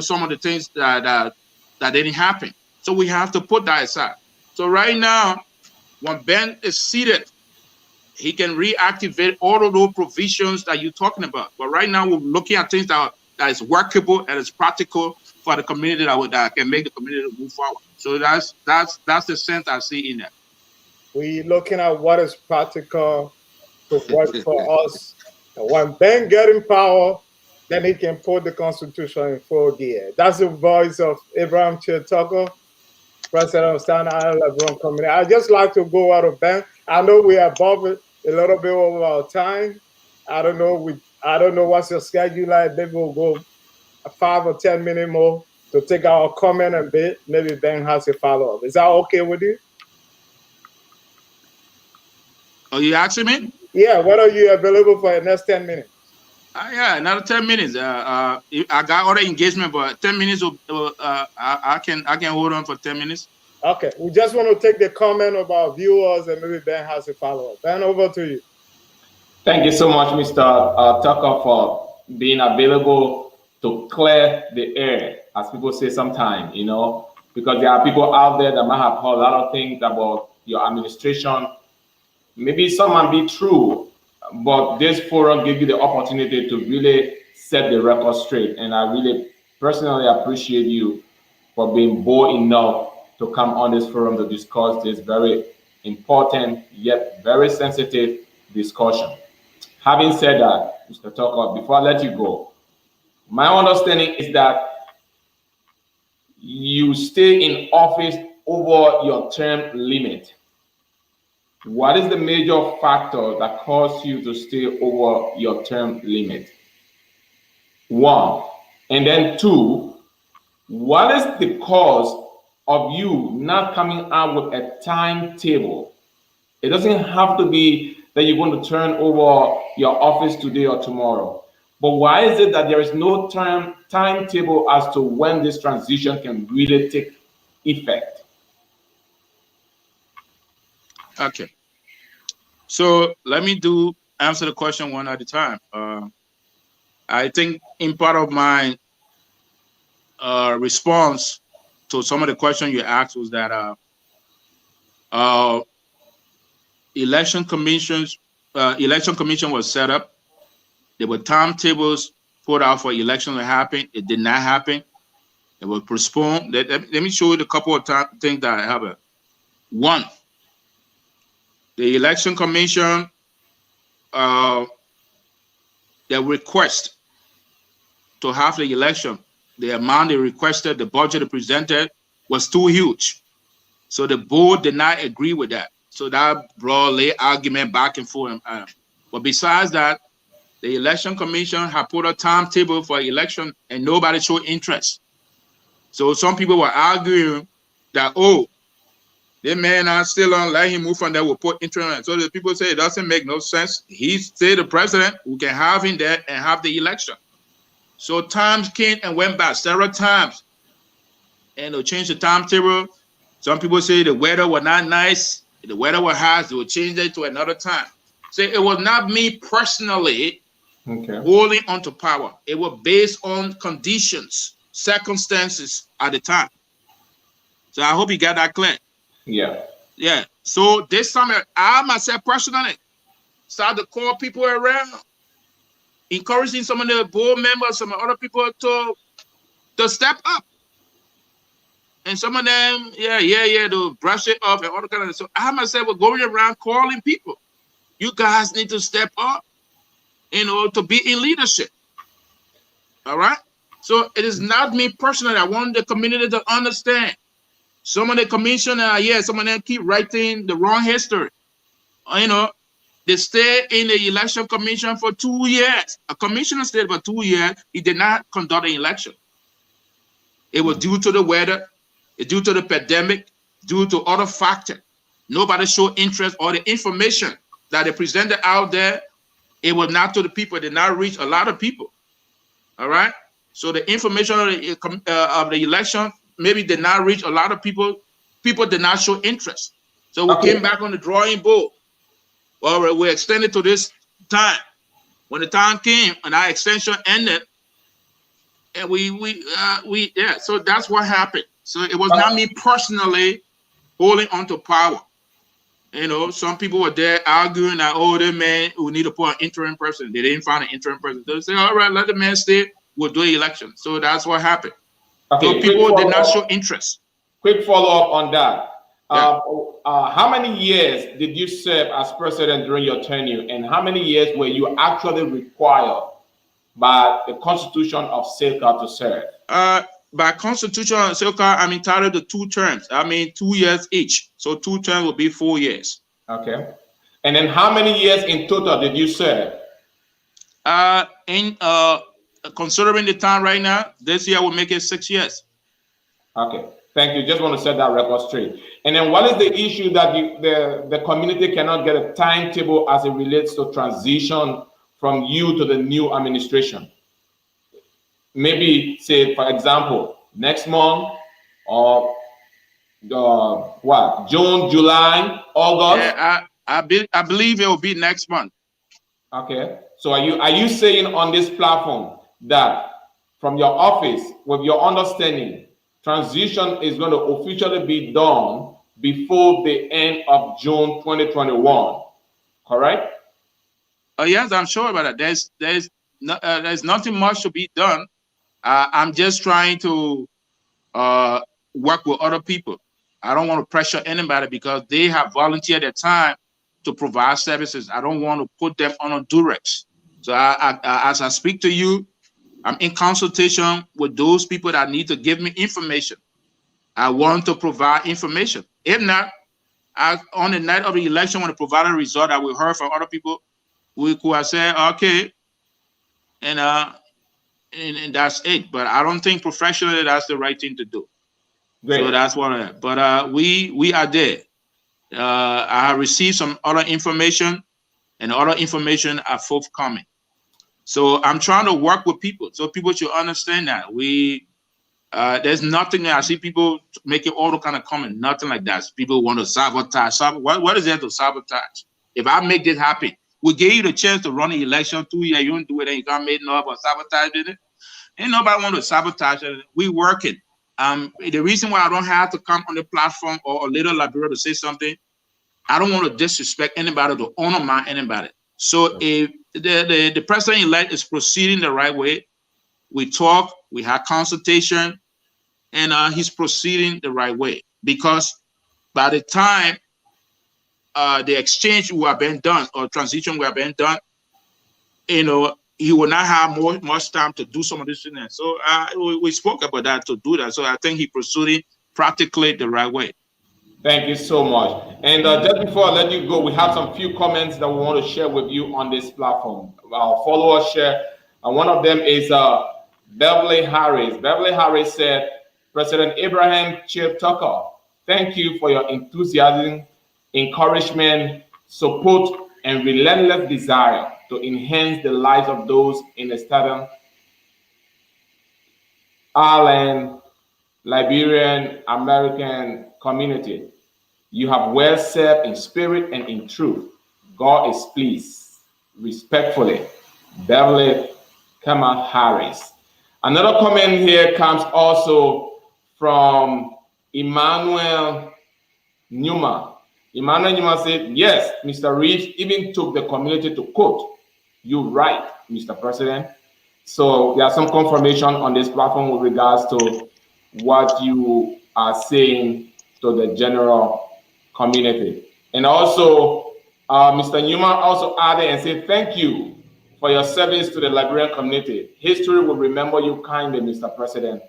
some of the things that didn't happen. So we have to put that aside. So right now, when Ben is seated, he can reactivate all of those provisions that you're talking about. But right now, we're looking at things that is workable and is practical for the community that can make the community move forward. So that's the sense I see in that. We're looking at what is practical to work for us. And when Ben gets in power, then he can put the Constitution in full gear. That's the voice of Abraham Tucker, President of Staten Island Liberian Community. I'd just like to go out of Ben. I know we are above it a little bit over our time. I don't know what's your schedule like. Maybe we'll go 5 or 10 minutes more to take our comment a bit. Maybe Ben has a follow-up. Is that okay with you? Are you asking me? Yeah, what are you available for the next 10 minutes? Yeah, another 10 minutes. I got other engagement, but 10 minutes. I can hold on for 10 minutes. Okay, we just want to take the comment of our viewers and maybe Ben has a follow-up. Ben, over to you. Thank you so much, Mr. Tucker, for being available to clear the air, as people say sometimes, because there are people out there that might have heard a lot of things about your administration. Maybe some might be true, but this forum gives you the opportunity to really set the record straight. And I really personally appreciate you for being bold enough to come on this forum to discuss this very important yet very sensitive discussion. Having said that, Mr. Tucker, before I let you go, my understanding is that you stay in office over your term limit. What is the major factor that caused you to stay over your term limit? One. And then two, what is the cause of you not coming out with a timetable? It doesn't have to be that you're going to turn over your office today or tomorrow. But why is it that there is no timetable as to when this transition can really take effect? Okay. So let me answer the question one at a time. I think in part of my response to some of the questions you asked was that election commission was set up. There were timetables put out for election to happen. It did not happen. It was postponed. Let me show you a couple of things that happened. One, the election commission, their request to have the election, the amount they requested, the budget they presented was too huge. So the board did not agree with that. So that brought late argument back and forth. But besides that, the election commission had put a timetable for election and nobody showed interest. So some people were arguing that, oh, the man are still on, let him move from there, will put interest. So the people say it doesn't make no sense. He's still the president. We can have him there and have the election. So times came and went back several times. And they'll change the timetable. Some people say the weather was not nice. The weather was hot. They will change it to another time. So it was not me personally holding on to power. It was based on conditions, circumstances at the time. So I hope you got that clear. Yeah. Yeah. So this summer, I myself personally started to call people around, encouraging some of the board members, some other people to step up. And some of them, to brush it off and all the kind of. So I myself was going around calling people. You guys need to step up, to be in leadership. All right. So it is not me personally. I want the community to understand. Some of the commissioners, some of them keep writing the wrong history. They stay in the election commission for 2 years. A commissioner stayed for 2 years. He did not conduct an election. It was due to the weather, due to the pandemic, due to other factors. Nobody showed interest, or the information that they presented out there, it was not to the people. It did not reach a lot of people. All right. So the information of the election maybe did not reach a lot of people. People did not show interest. So we came back on the drawing board. Well, we extended to this time. When the time came and our extension ended, and so that's what happened. So it was not me personally holding on to power. Some people were there arguing that, oh, the man, we need to put an interim person. They didn't find an interim person. They say, all right, let the man stay. We'll do the election. So that's what happened. So people did not show interest. Quick follow-up on that. Yeah. How many years did you serve as president during your tenure, and how many years were you actually required by the Constitution of SILCA to serve? By Constitution of SILCA, I'm entitled to 2 terms. 2 years each. So 2 terms will be 4 years. Okay. And then how many years in total did you serve? Considering the time right now, this year will make it 6 years. Okay. Thank you. Just want to set that record straight. And then what is the issue that the community cannot get a timetable as it relates to transition from you to the new administration? Maybe say, for example, next month or June, July, August? Yeah, I believe it will be next month. Okay. So are you saying on this platform that from your office, with your understanding, transition is going to officially be done before the end of June 2021, correct? Yes, I'm sure about that. There's nothing much to be done. I'm just trying to work with other people. I don't want to pressure anybody because they have volunteered their time to provide services. I don't want to put them on a duress. So as I speak to you, I'm in consultation with those people that need to give me information. I want to provide information. If not, on the night of the election, when I provide a result that we heard from other people, we could have said, okay, and that's it. But I don't think professionally that's the right thing to do. Great. So that's what but we are there. I have received some other information, and other information are forthcoming. So I'm trying to work with people, so people should understand that there's nothing that I see people making all the kind of comment, nothing like that. People want to sabotage. What is there to sabotage? If I make this happen, we gave you the chance to run the election 2 years, you don't do it, and you can't make no about sabotaging it. Ain't nobody want to sabotage it. We working. The reason why I don't have to come on the platform or a little Liberia to say something, I don't want to disrespect anybody, to undermine anybody. So if the president-elect is proceeding the right way, we talk, we have consultation, and he's proceeding the right way. Because by the time the exchange will have been done or transition will have been done, he will not have much time to do some of this things. So we spoke about that, to do that. So I think he's proceeding practically the right way. Thank you so much. And just before I let you go, we have some few comments that we want to share with you on this platform. Our followers share, and one of them is Beverly Harris. Beverly Harris said, President Abraham Chip Tucker, thank you for your enthusiasm, encouragement, support, and relentless desire to enhance the lives of those in the Staten Island, Liberian American community. You have well served in spirit and in truth. God is pleased. Respectfully, Beverly Harris. Another comment here comes also from Emmanuel Newman. Emmanuel Newman said, yes, Mr. Reeves even took the community to court. You're right, Mr. President. So there's some confirmation on this platform with regards to what you are saying to the general community. And also, Mr. Newman also added and said, thank you for your service to the Liberian community. History will remember you kindly, Mr. President.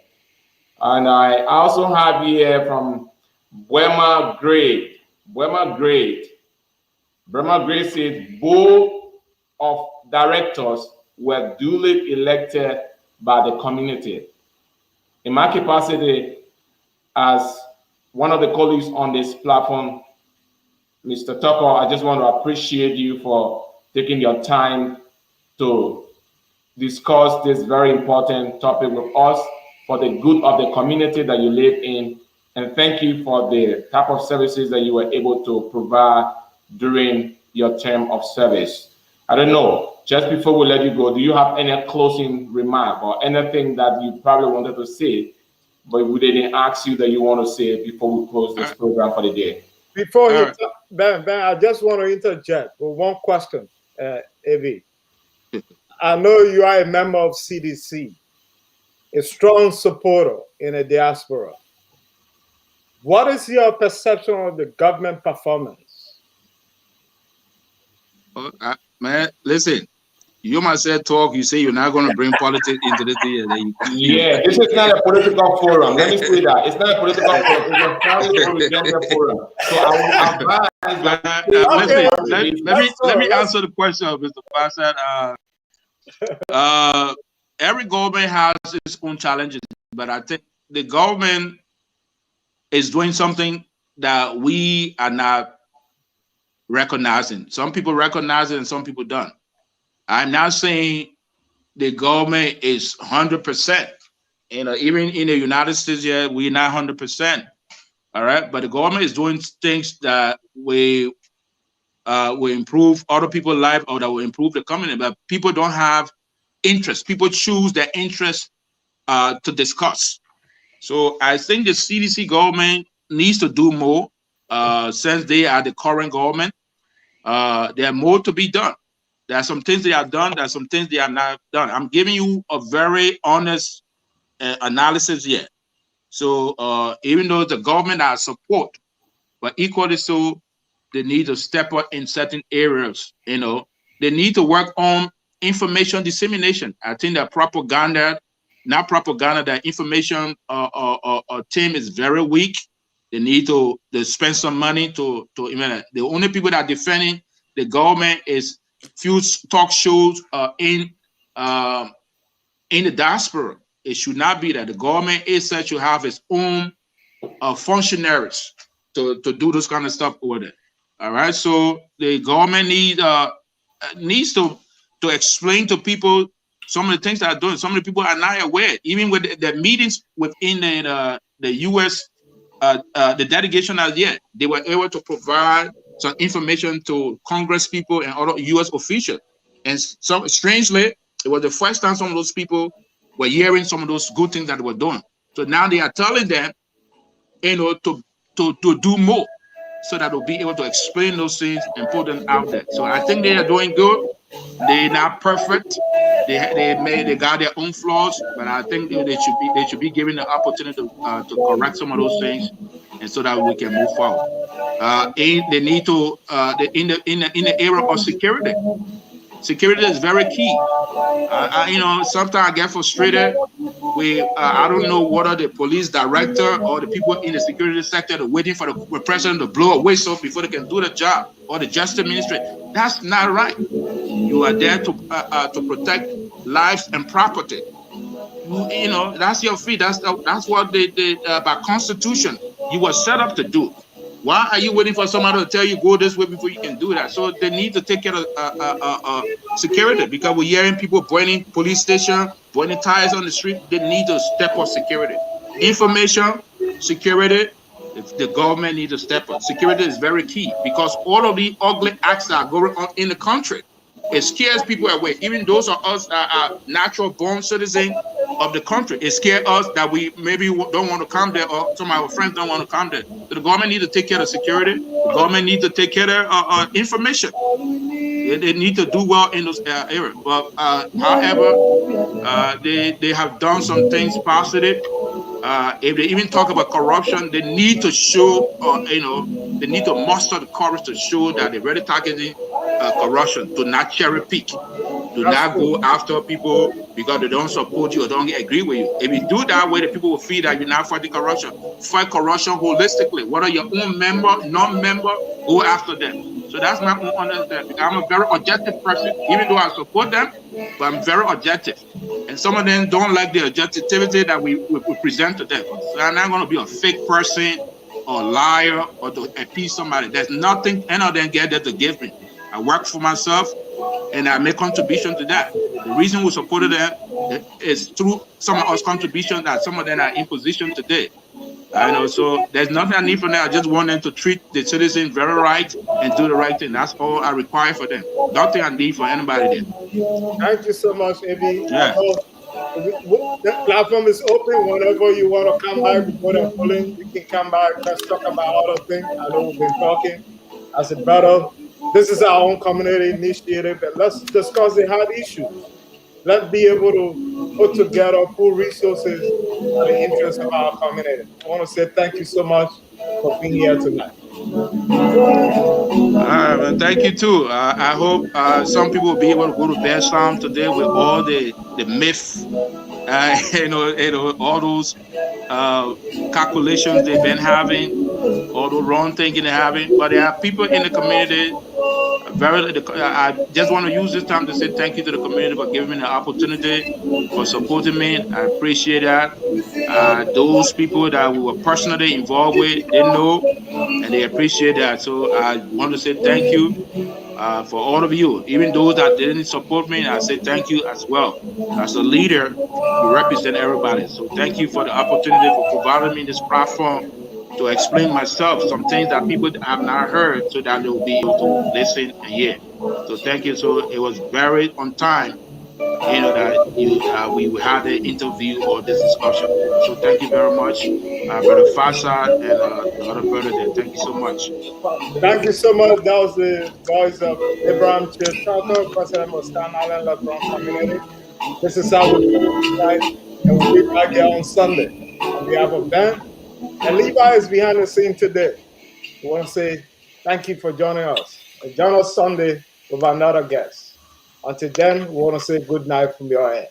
And I also have here from Burma Great. Burma Great says, board of directors were duly elected by the community. In my capacity as one of the colleagues on this platform, Mr. Tucker, I just want to appreciate you for taking your time to discuss this very important topic with us for the good of the community that you live in. And thank you for the type of services that you were able to provide during your term of service. I don't know, just before we let you go, do you have any closing remark or anything that you probably wanted to say, but we didn't ask you that you want to say before we close this program for the day? Before you, Ben, I just want to interject with one question, Avi. I know you are a member of CDC, a strong supporter in the diaspora. What is your perception of the government performance? Man, listen, you myself talk, you say you're not going to bring politics into this year. Yeah, this is not a political forum. Let me say that. It's not a political forum. It's a family forum. So I will advise let me answer the question, Mr. Farsad. Every government has its own challenges, but I think the government is doing something that we are not recognizing. Some people recognize it and some people don't. I'm not saying the government is 100%. Even in the United States, yeah, we're not 100%. All right, but the government is doing things that will improve other people's life or that will improve the community. But people don't have interest. People choose their interest to discuss. So I think the CDC government needs to do more since they are the current government. There are more to be done. There are some things they are done. There are some things they are not done. I'm giving you a very honest analysis here. So even though the government has support, but equally so, they need to step up in certain areas. They need to work on information dissemination. I think that propaganda, not propaganda, that information team is very weak. They need to spend some money to the only people that are defending the government is few talk shows in the diaspora. It should not be that. The government itself should have its own functionaries to do this kind of stuff over there. All right. So the government needs to explain to people some of the things that are doing. Some of the people are not aware. Even with the meetings within the U.S., the delegation as yet, they were able to provide some information to Congress people and other U.S. officials. And some strangely, it was the first time some of those people were hearing some of those good things that they were doing. So now they are telling them, to do more, so that they'll be able to explain those things and put them out there. So I think they are doing good. They're not perfect. They got their own flaws, but I think they should be given the opportunity to correct some of those things, and so that we can move forward. They need to in the area of security. Security is very key. Sometimes I get frustrated. I don't know whether the police director or the people in the security sector are waiting for the president to blow a whistle before they can do the job, or the justice ministry. That's not right. You are there to protect lives and property. That's your fee. That's what by Constitution you were set up to do. Why are you waiting for somebody to tell you go this way before you can do that? So they need to take care of security, because we're hearing people burning police station, burning tires on the street. They need to step up security. Information, security, the government needs to step up. Security is very key, because all of the ugly acts that are going on in the country, it scares people away. Even those of us that are natural born citizens of the country, it scares us that we maybe don't want to come there, or some of our friends don't want to come there. So the government needs to take care of security. The government needs to take care of information. They need to do well in those areas. But however, they have done some things positive. If they even talk about corruption, they need to show, they need to muster the courage to show that they're really targeting corruption, to not cherry pick, to not go after people because they don't support you or don't agree with you. If you do that way, the people will feel that you're not fighting corruption. Fight corruption holistically. Whether your own member, non-member, go after them. So that's my own understanding. I'm a very objective person, even though I support them, but I'm very objective. And some of them don't like the objectivity that we present to them. So I'm not going to be a fake person or liar or to appease somebody. There's nothing any of them get there to give me. I work for myself and I make contribution to that. The reason we supported them is through some of us contributions that some of them are in position today. So there's nothing I need from them. I just want them to treat the citizens very right and do the right thing. That's all I require for them. Nothing I need for anybody there. Thank you so much, Ebi. Yeah. The platform is open. Whenever you want to come back before the polling, you can come back. Let's talk about other things. I know we've been talking as a brother. This is our own community initiative, but let's discuss the hard issues. Let's be able to put together full resources for the interest of our community. I want to say thank you so much for being here tonight. All right, well, thank you too. I hope some people will be able to go to bed sound today with all the myth, all those calculations they've been having, all the wrong thinking they're having. But there are people in the community. I just want to use this time to say thank you to the community for giving me the opportunity, for supporting me. I appreciate that. Those people that we were personally involved with, they know and they appreciate that. So I want to say thank you for all of you. Even those that didn't support me, I say thank you as well. As a leader, you represent everybody. So thank you for the opportunity for providing me this platform to explain myself, some things that people have not heard, so that they will be able to listen and hear. So thank you. So it was very on time, that we had the interview or this discussion. So thank you very much, Brother Fasad and the other brother there. Thank you so much. Thank you so much. That was the voice of Abraham Chirchaka, president of Staten Island Lutheran Community. This is how we do tonight, and we'll be back here on Sunday. On behalf of Ben and Levi is behind the scene today. We want to say thank you for joining us. And join us Sunday with another guest. Until then, we want to say good night from your end.